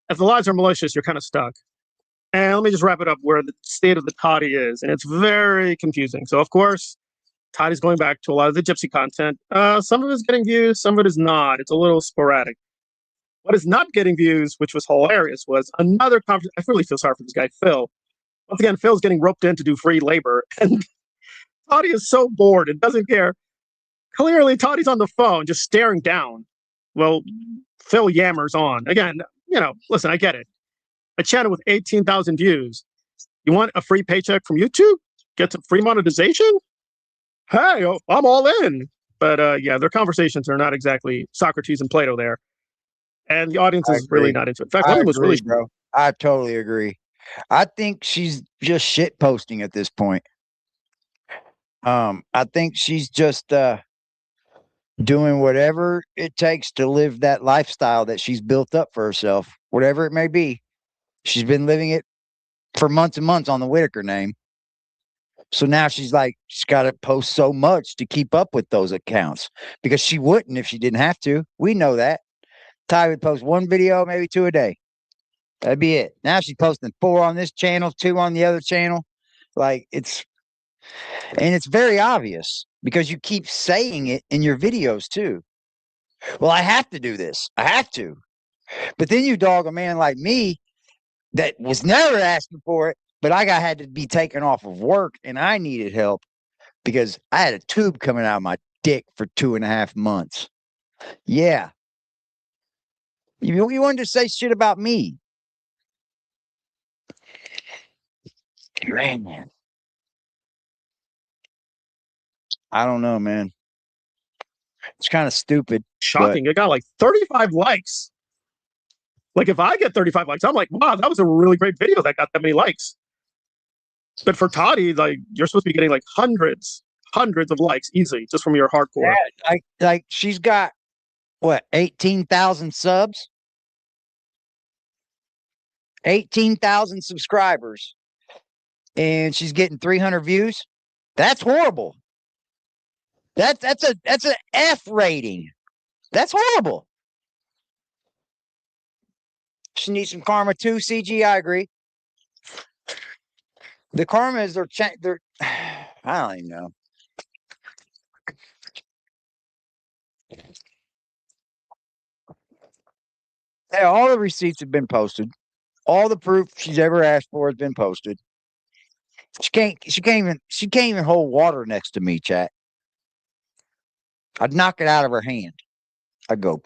if the lies are malicious, you're kind of stuck. And let me just wrap it up where the state of the Toddie is, and it's very confusing. So of course, Toddie's going back to a lot of the Gypsy content. Some of it is getting views, some of it is not. It's a little sporadic. What is not getting views, which was hilarious, was another conversation. I really feel sorry for this guy, Phil. Once again, Phil's getting roped in to do free labor, and Toddie is so bored and doesn't care. Clearly, Toddie's on the phone, just staring down. Well, Phil yammers on. Again, you know, listen, I get it. A channel with 18,000 views. You want a free paycheck from YouTube? Get some free monetization? Hey, I'm all in. But yeah, their conversations are not exactly Socrates and Plato there. And the audience is really not into it. In fact, one of them was really... bro. I totally agree. I think she's just shit posting at this point. I think she's just doing whatever it takes to live that lifestyle that she's built up for herself, whatever it may be. She's been living it for months and months on the Whittaker name. So now she's got to post so much to keep up with those accounts because she wouldn't if she didn't have to. We know that. Ty would post one video, maybe 2 a day. That'd be it. Now she's posting 4 on this channel, 2 on the other channel. It's very obvious because you keep saying it in your videos too. Well, I have to do this. I have to. But then you dog a man like me that was never asking for it, but I had to be taken off of work and I needed help because I had a tube coming out of my dick for 2.5 months. Yeah. You wanted to say shit about me. Man. I don't know, man. It's kind of stupid. Shocking. It got like 35 likes. Like if I get 35 likes, I'm like, wow, that was a really great video that got that many likes. But for Toddie, like you're supposed to be getting like hundreds of likes easy just from your hardcore. Yeah, like she's got what, 18,000 subs? 18,000 subscribers. And she's getting 300 views. That's horrible. That's an F rating. That's horrible. She needs some karma too, CG, I agree. The karma is their I don't even know. Yeah, all the receipts have been posted. All the proof she's ever asked for has been posted. She can't even hold water next to me, chat. I'd knock it out of her hand. I'd go,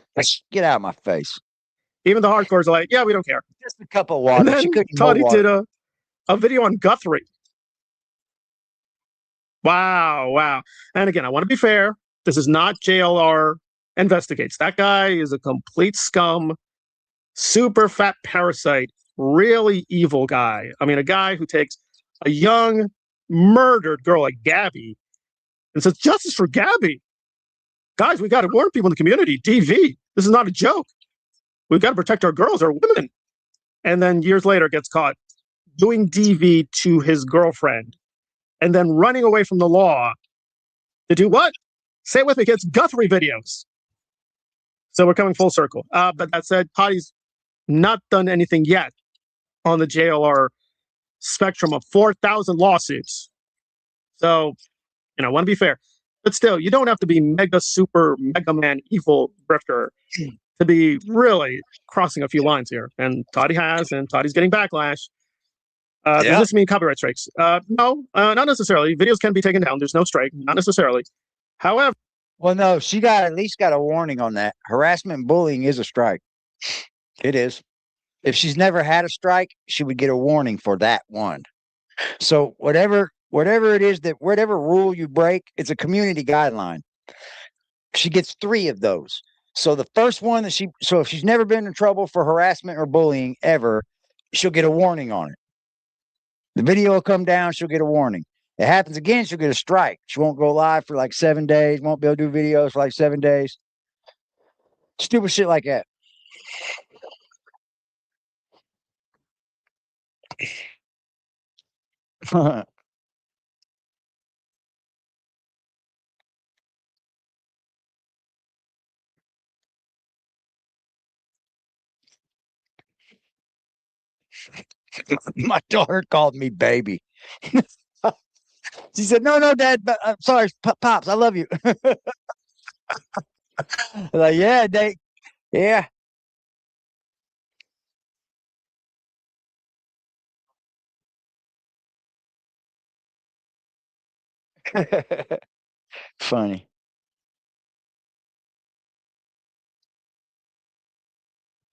get out of my face. Even the hardcores are like, yeah, we don't care. Just a cup of water. And then she couldn't Toddie hold water. did a video on Guthrie. Wow. And again, I want to be fair. This is not JLR Investigates. That guy is a complete scum, super fat parasite, really evil guy. I mean, a guy who takes a young, murdered girl like Gabby and says, justice for Gabby. Guys, we got to warn people in the community. DV. This is not a joke. We've got to protect our girls, our women. And then years later gets caught doing DV to his girlfriend and then running away from the law to do what? Say it with me, kids. Guthrie videos. So we're coming full circle. But that said, Toddie's not done anything yet on the JLR spectrum of 4,000 lawsuits. So, I want to be fair. But still, you don't have to be mega, super, mega man, evil grifter to be really crossing a few lines here. And Toddie has, and Toddie's getting backlash. Does this mean copyright strikes? No, not necessarily. Videos can be taken down. There's no strike, not necessarily. However, well, no, she at least got a warning on that. Harassment and bullying is a strike. It is. If she's never had a strike, she would get a warning for that one. So whatever it is whatever rule you break, it's a community guideline. She gets 3 of those. So the first one if she's never been in trouble for harassment or bullying ever, she'll get a warning on it. The video will come down, she'll get a warning. It happens again, she'll get a strike. She won't go live for like 7 days, won't be able to do videos for like 7 days. Stupid shit like that. My daughter called me baby. She said, "No, no, Dad. But I'm sorry, pops. I love you." Like, yeah, yeah. Funny.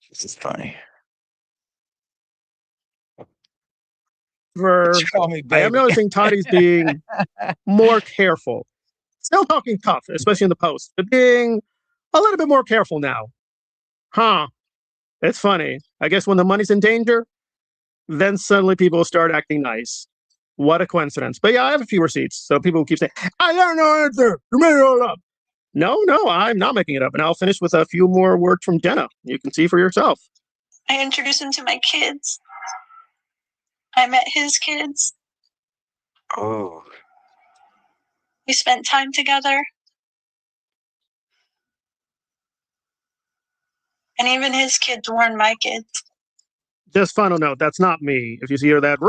This is funny. Call me I am baby. noticing Toddie's being more careful. Still talking tough, especially in the post, but being a little bit more careful now. Huh. It's funny. I guess when the money's in danger, then suddenly people start acting nice. What a coincidence. But yeah, I have a few receipts. So people keep saying, I don't know answer. You made it all up. No, no, I'm not making it up. And I'll finish with a few more words from Jenna. You can see for yourself. I introduced him to my kids. I met his kids. Oh. We spent time together. And even his kids weren't my kids. Just final note, that's not me. If you hear that,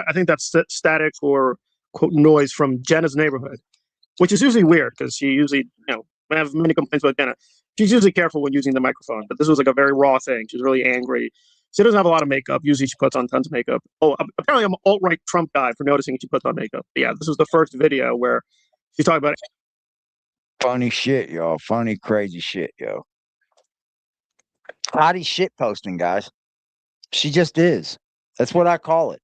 I think that's static or quote noise from Jenna's neighborhood, which is usually weird because she usually, I have many complaints about Jenna. She's usually careful when using the microphone, but this was like a very raw thing. She's really angry. She doesn't have a lot of makeup. Usually she puts on tons of makeup. Oh, apparently I'm an alt-right Trump guy for noticing she puts on makeup. But yeah, this was the first video where she's talking about funny shit, y'all. Funny, crazy shit, yo. Toddie shit posting, guys. She just is. That's what I call it.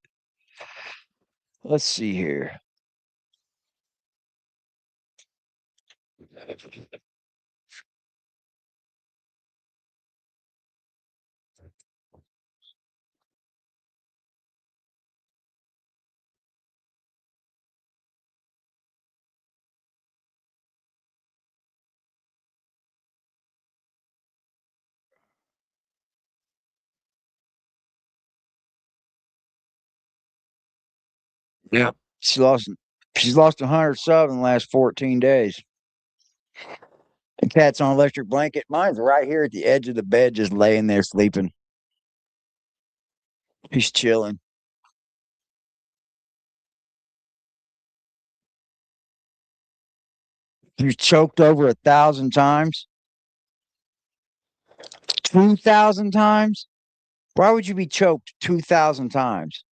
Let's see here. Yeah. She's lost 100 subs in the last 14 days. The cat's on electric blanket. Mine's right here at the edge of the bed, just laying there sleeping. He's chilling. He's choked over 1,000 times. 2,000 times? Why would you be choked 2,000 times?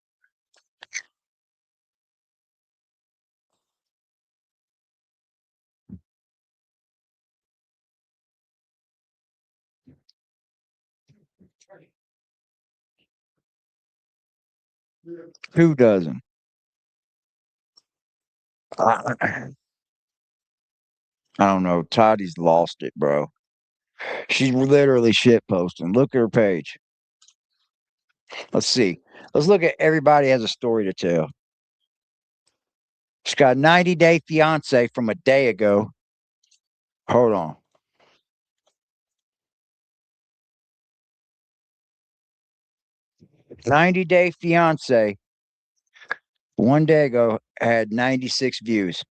Who doesn't? I don't know. Toddie's lost it, bro. She's literally shit posting. Look at her page. Let's see. Let's look at everybody has a story to tell. She's got a 90-day fiance from a day ago. Hold on. 90-day fiance one day ago had 96 views.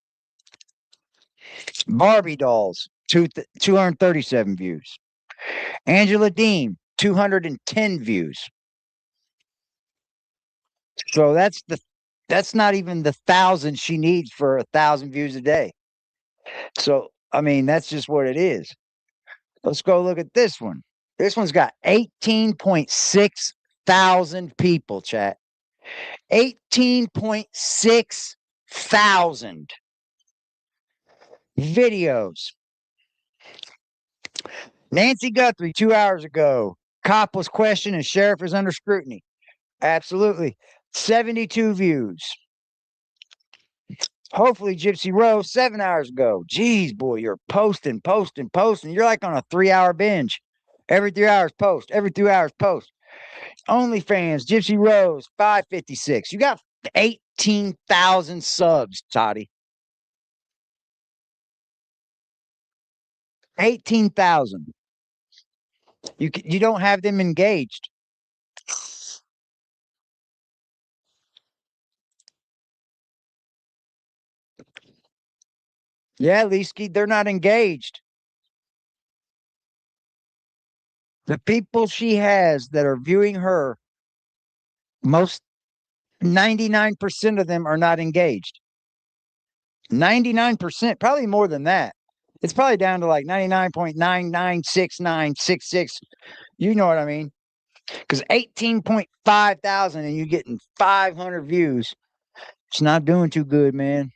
Barbie dolls, 237 views. Angela Dean, 210 views. So that's not even the 1,000 she needs for 1,000 views a day. So I mean, that's just what it is. Let's go look at this one. This one's got 18.6 thousand people, chat. 18.6 thousand videos. Nancy Guthrie, 2 hours ago. Cop was questioned and sheriff is under scrutiny. Absolutely. 72 views. Hopefully, Gypsy Rose, 7 hours ago. Jeez, boy, you're posting. You're like on a 3-hour binge. Every 3 hours post. Every 3 hours post. OnlyFans, Gypsy Rose, 556. You got 18,000 subs, Toddie. 18,000. You don't have them engaged. Yeah, Leesky, they're not engaged. The people she has that are viewing her, most 99% of them are not engaged. 99%, probably more than that. It's probably down to like 99.996966. You know what I mean? Because 18.5 thousand and you're getting 500 views. It's not doing too good, man.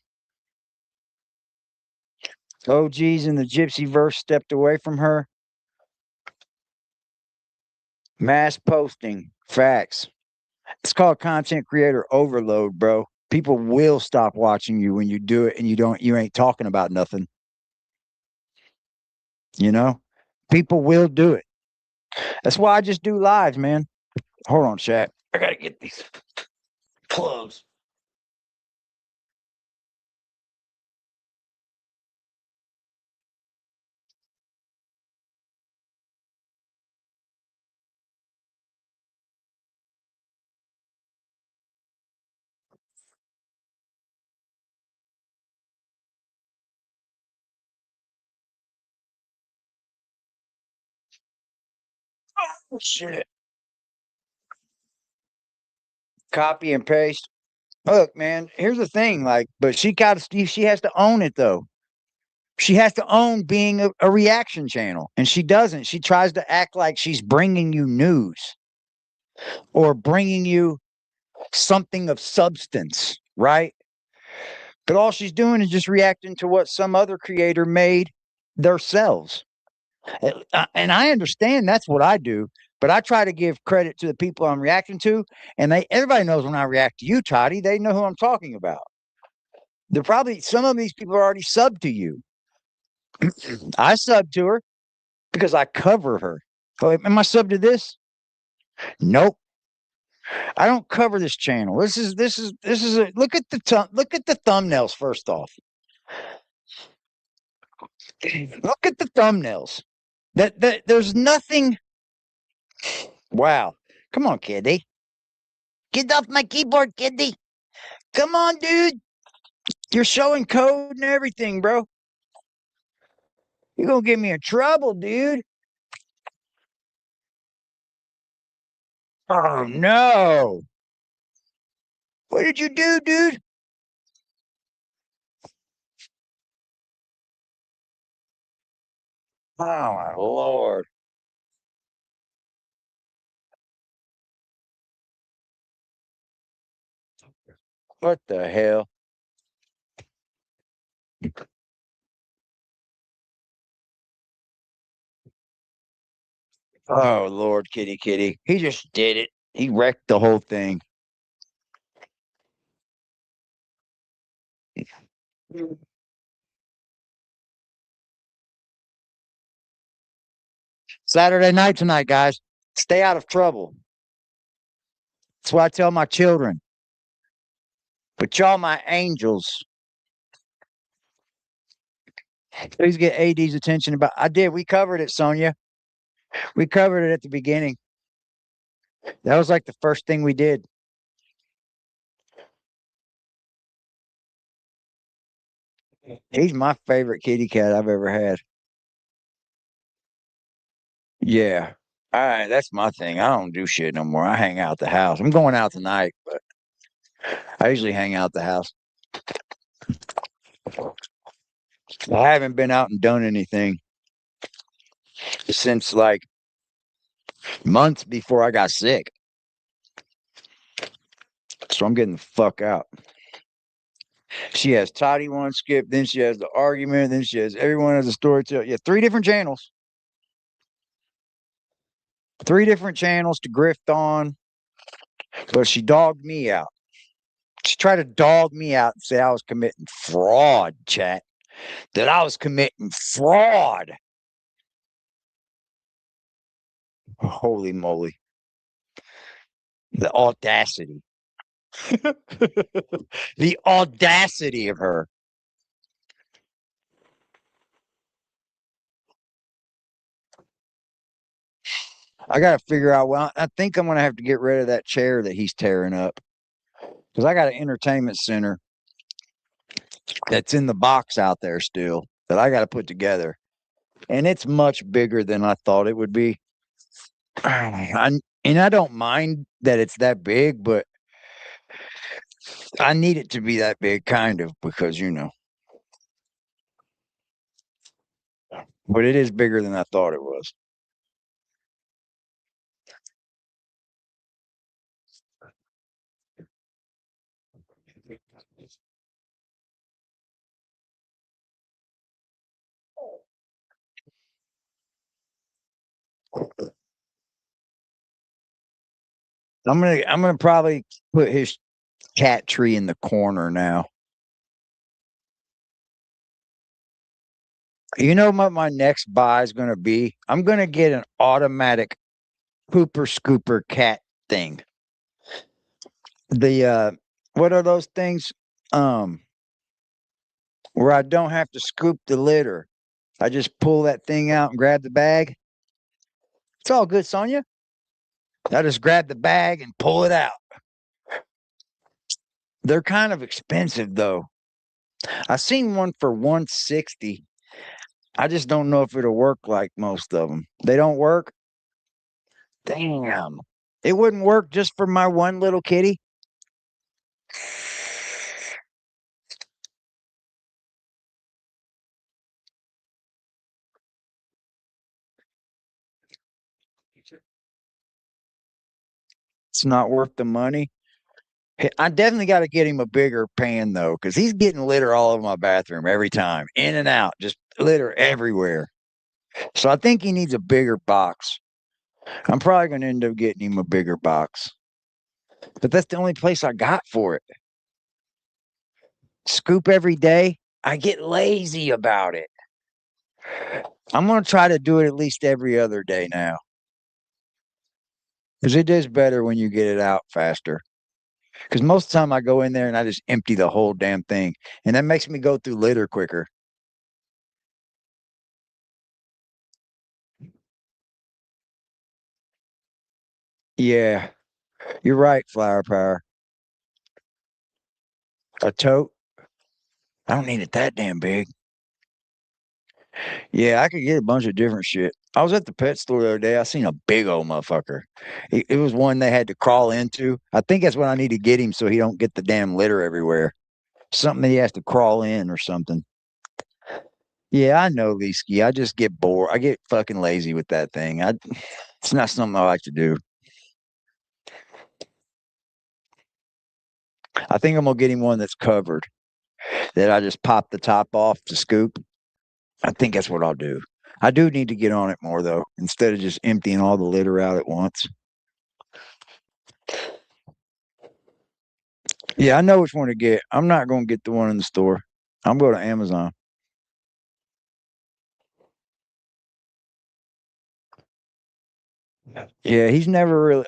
OGs in the Gypsy verse stepped away from her. Mass posting. Facts. It's called content creator overload, bro. People will stop watching you when you do it and you ain't talking about nothing. You know? People will do it. That's why I just do lives, man. Hold on, chat. I gotta get these clothes. Oh, shit. Copy and paste. Look, man, here's the thing. Like, but she has to own it though. She has to own being a reaction channel, and she doesn't. She tries to act like she's bringing you news or bringing you something of substance, right? But all she's doing is just reacting to what some other creator made themselves. And I understand that's what I do, but I try to give credit to the people I'm reacting to, and everybody knows when I react to you, Toddy, they know who I'm talking about. They're probably some of these people are already subbed to you. I sub to her because I cover her. Oh, am I subbed to this? Nope. I don't cover this channel. This is look at the thumbnails first off. Look at the thumbnails. That there's nothing. Wow. Come on, kiddie. Get off my keyboard, kiddie. Come on, dude. You're showing code and everything, bro. You're gonna get me in trouble, dude. Oh no. What did you do, dude? Oh my lord. What the hell? Oh Lord, kitty kitty. He just did it. He wrecked the whole thing. Saturday night tonight, guys. Stay out of trouble. That's what I tell my children. But y'all my angels. Please get AD's attention about I did. We covered it, Sonia. We covered it at the beginning. That was like the first thing we did. He's my favorite kitty cat I've ever had. Yeah. All right, that's my thing. I don't do shit no more. I hang out the house. I'm going out tonight, but I usually hang out the house. I haven't been out and done anything since like months before I got sick. So I'm getting the fuck out. She has TODDIE1SKIP, then she has the argument, then she has everyone has a story to. Yeah, 3 different channels. 3 different channels to grift on. But she dogged me out. She tried to dog me out and say I was committing fraud, chat. That I was committing fraud. Holy moly. The audacity. The audacity of her. I got to figure out. Well, I think I'm going to have to get rid of that chair that he's tearing up. Because I got an entertainment center that's in the box out there still that I got to put together. And it's much bigger than I thought it would be. And I don't mind that it's that big, but I need it to be that big, kind of, because, you know. But it is bigger than I thought it was. I'm gonna probably put his cat tree in the corner now. You know what my next buy is gonna be? I'm gonna get an automatic pooper scooper cat thing. The what are those things? Where I don't have to scoop the litter. I just pull that thing out and grab the bag. It's all good, Sonia. I just grab the bag and pull it out. They're kind of expensive though. I seen one for $160. I just don't know if it'll work like most of them. They don't work? Damn. It wouldn't work just for my one little kitty? It's not worth the money. I definitely got to get him a bigger pan though, because he's getting litter all over my bathroom every time, in and out, just litter everywhere. So I think he needs a bigger box. I'm probably going to end up getting him a bigger box, but that's the only place I got for it. Scoop every day. I get lazy about it. I'm going to try to do it at least every other day now, because it is better when you get it out faster. Because most of the time I go in there and I just empty the whole damn thing. And that makes me go through litter quicker. Yeah, you're right, Flower Power. A tote? I don't need it that damn big. Yeah, I could get a bunch of different shit. I was at the pet store the other day. I seen a big old motherfucker. It was one they had to crawl into. I think that's what I need to get him so he don't get the damn litter everywhere. Something that he has to crawl in or something. Yeah, I know, Leesky. I just get bored. I get fucking lazy with that thing. It's not something I like to do. I think I'm gonna get him one that's covered, that I just pop the top off to scoop. I think that's what I'll do. I do need to get on it more though, instead of just emptying all the litter out at once. Yeah, I know which one to get. I'm not gonna get the one in the store. I'm going to Amazon. Yeah,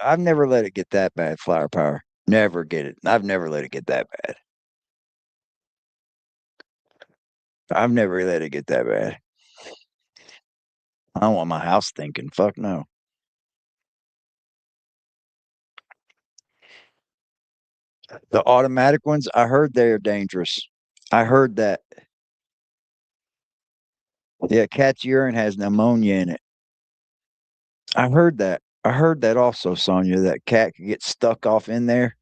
I've never let it get that bad, Flower Power. Never get it. I've never let it get that bad. I've never let it get that bad. I don't want my house thinking. Fuck no. The automatic ones, I heard they're dangerous. I heard that. Yeah, cat's urine has pneumonia in it. I heard that. I heard that also, Sonia, that cat could get stuck off in there.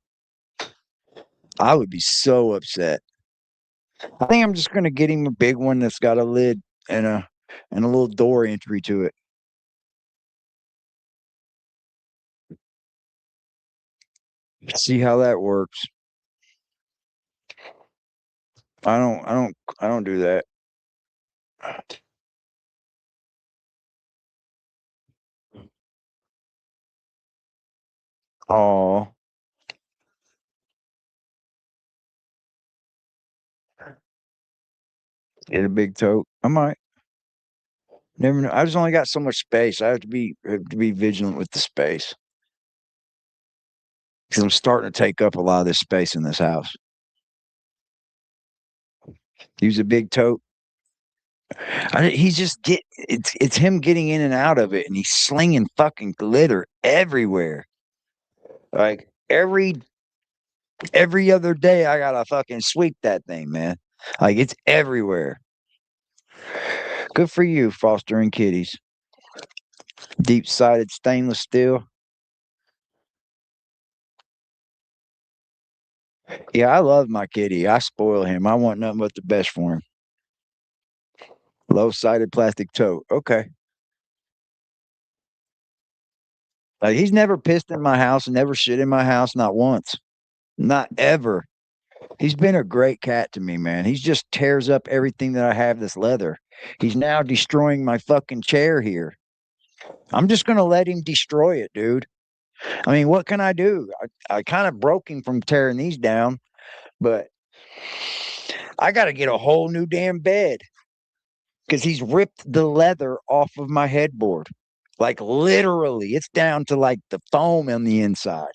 I would be so upset. I think I'm just gonna get him a big one that's got a lid and a little door entry to it. See how that works. I don't do that. Oh, get a big tote. I might. Never know. I just only got so much space. I have to be vigilant with the space, because I'm starting to take up a lot of this space in this house. Use a big tote. He's just it's him getting in and out of it, and he's slinging fucking glitter everywhere. Like every other day, I gotta fucking sweep that thing, man. Like, it's everywhere. Good for you, fostering kitties. Deep-sided stainless steel. Yeah, I love my kitty. I spoil him. I want nothing but the best for him. Low-sided plastic tote. Okay. Like, he's never pissed in my house, never shit in my house, not once. Not ever. He's been a great cat to me, man. He just tears up everything that I have that's leather. He's now destroying my fucking chair here. I'm just going to let him destroy it, dude. I mean, what can I do? I kind of broke him from tearing these down, but I got to get a whole new damn bed because he's ripped the leather off of my headboard. Like, literally, it's down to like the foam on the inside.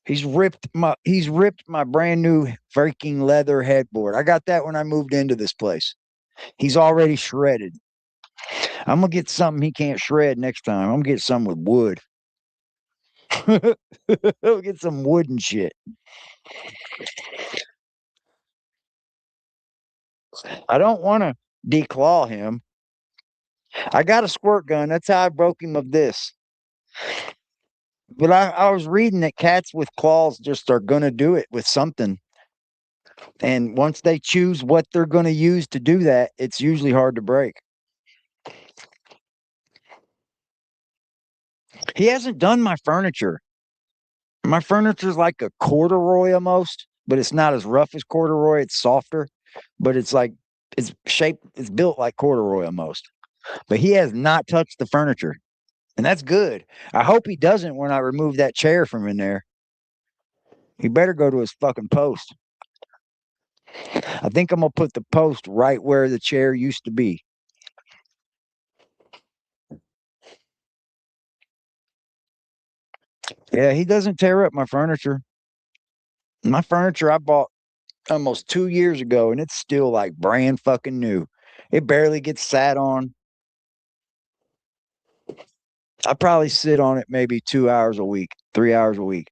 He's ripped my brand new freaking leather headboard. I got that when I moved into this place. He's already shredded. I'm gonna get something he can't shred next time. I'm gonna get something with wood. I'll get some wooden shit. I don't want to declaw him. I got a squirt gun. That's how I broke him of this. But I was reading that cats with claws just are gonna do it with something. And once they choose what they're gonna use to do that, it's usually hard to break. He hasn't done my furniture. My furniture's like a corduroy almost, but it's not as rough as corduroy. It's softer, but it's like it's shaped, it's built like corduroy almost. But he has not touched the furniture, and that's good. I hope he doesn't when I remove that chair from in there. He better go to his fucking post. I think I'm gonna put the post right where the chair used to be. Yeah, he doesn't tear up my furniture. My furniture I bought almost 2 years ago, and it's still like brand fucking new. It barely gets sat on. I probably sit on it maybe 2 hours a week, 3 hours a week.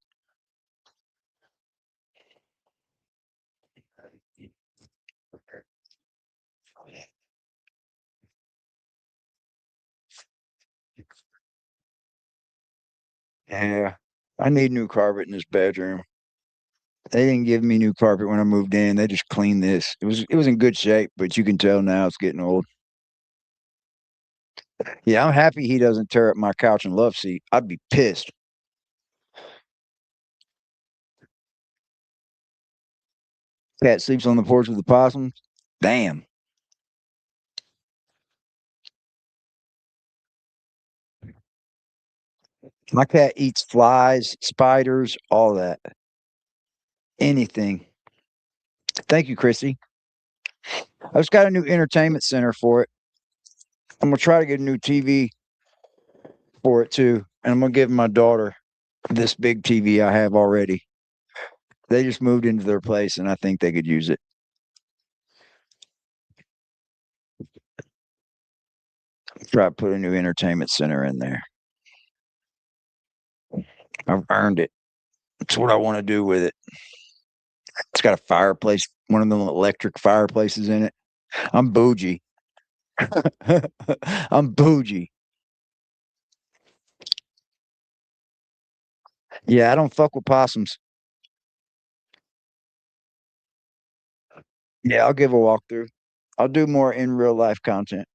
Yeah, I need new carpet in this bedroom. They didn't give me new carpet when I moved in. They just cleaned this. It was in good shape, but you can tell now it's getting old. Yeah, I'm happy he doesn't tear up my couch and love seat. I'd be pissed. Cat sleeps on the porch with the possums. Damn. My cat eats flies, spiders, all that. Anything. Thank you, Chrissy. I just got a new entertainment center for it. I'm gonna try to get a new TV for it too, and I'm gonna give my daughter this big TV I have already. They just moved into their place, and I think they could use it. Try to put a new entertainment center in there. I've earned it. That's what I want to do with it. It's got a fireplace, one of them electric fireplaces in it. I'm bougie. I'm bougie. Yeah, I don't fuck with possums. Yeah, I'll give a walkthrough. I'll do more in real life content.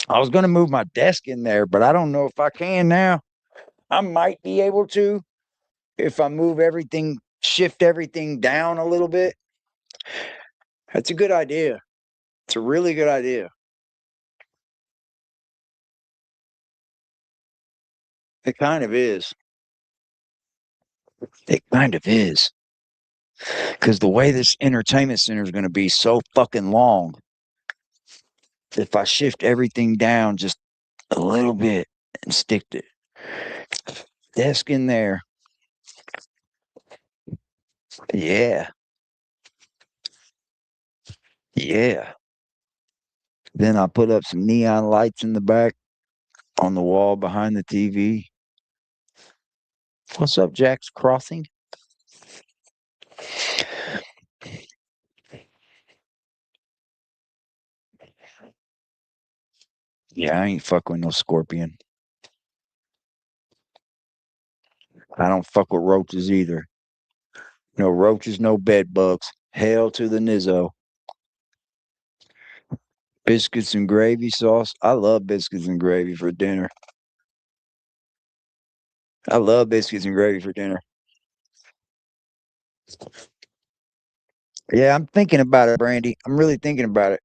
I was going to move my desk in there, but I don't know if I can now. I might be able to if I move everything, shift everything down a little bit. That's a good idea. It's a really good idea. It kind of is. It kind of is. Because the way this entertainment center is going to be so fucking long, if I shift everything down just a little bit and stick the desk in there. Yeah. Yeah. Then I put up some neon lights in the back on the wall behind the TV. What's up, Jack's Crossing? Yeah, I ain't fuck with no scorpion. I don't fuck with roaches either. No roaches, no bed bugs. Hell to the nizzo. Biscuits and gravy sauce. I love biscuits and gravy for dinner. I love biscuits and gravy for dinner. Yeah, I'm thinking about it, Brandy. I'm really thinking about it.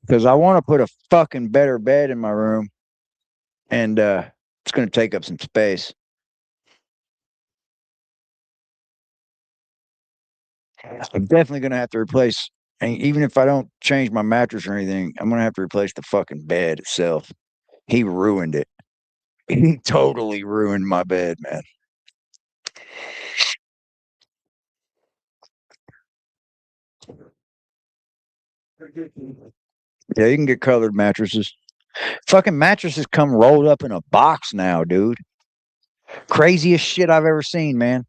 Because I want to put a fucking better bed in my room. And it's going to take up some space. I'm definitely going to have to replace, and even if I don't change my mattress or anything, I'm going to have to replace the fucking bed itself. He ruined it. He totally ruined my bed, man. Yeah, you can get colored mattresses. Fucking mattresses come rolled up in a box now, dude. Craziest shit I've ever seen, man.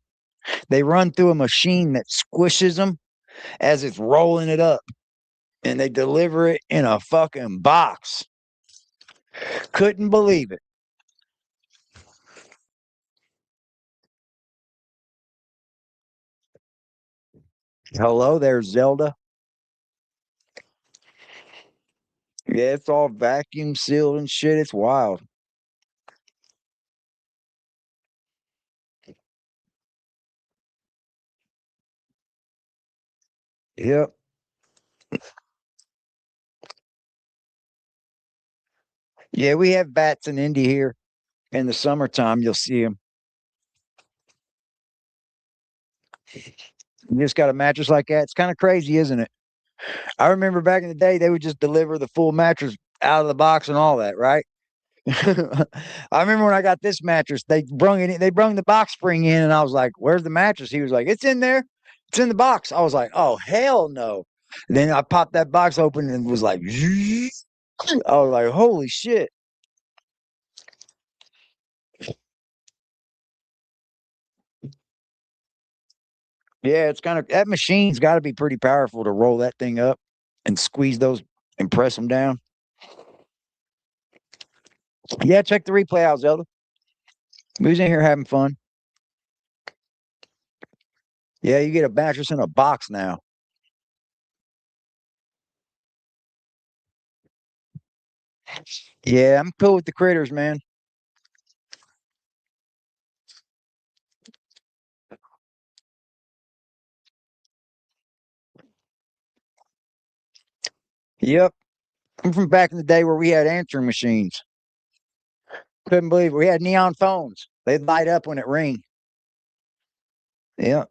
They run through a machine that squishes them as it's rolling it up. And they deliver it in a fucking box. Couldn't believe it. Hello there, Zelda. Yeah, it's all vacuum sealed and shit. It's wild. Yep. Yeah, we have bats in Indy here. In the summertime, you'll see them. You just got a mattress like that. It's kind of crazy, isn't it? I remember back in the day, they would just deliver the full mattress out of the box and all that, right? I remember when I got this mattress, they brung it in, they brung the box spring in, and I was like, "Where's the mattress?" He was like, "It's in there. It's in the box." I was like, "Oh, hell no." Then I popped that box open and was like, I was like, "Holy shit." Yeah, it's kind of, that machine's got to be pretty powerful to roll that thing up and squeeze those and press them down. Yeah, check the replay out, Zelda. We was in here having fun. Yeah, you get a mattress in a box now. Yeah, I'm cool with the critters, man. Yep. I'm from back in the day where we had answering machines. Couldn't believe it. We had neon phones. They'd light up when it rang. Yeah.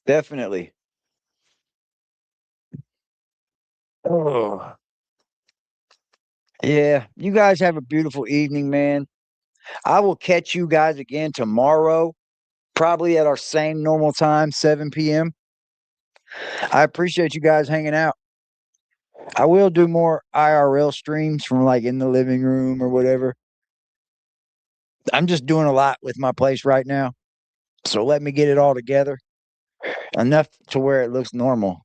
Definitely. Oh. Yeah. You guys have a beautiful evening, man. I will catch you guys again tomorrow, probably at our same normal time, 7 p.m. I appreciate you guys hanging out. I will do more IRL streams from like in the living room or whatever. I'm just doing a lot with my place right now. So let me get it all together enough to where it looks normal.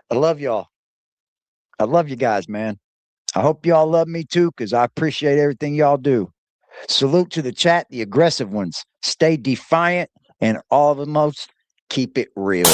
I love y'all. I love you guys, man. I hope y'all love me too, because I appreciate everything y'all do. Salute to the chat, the aggressive ones. Stay defiant, and all the most, keep it real.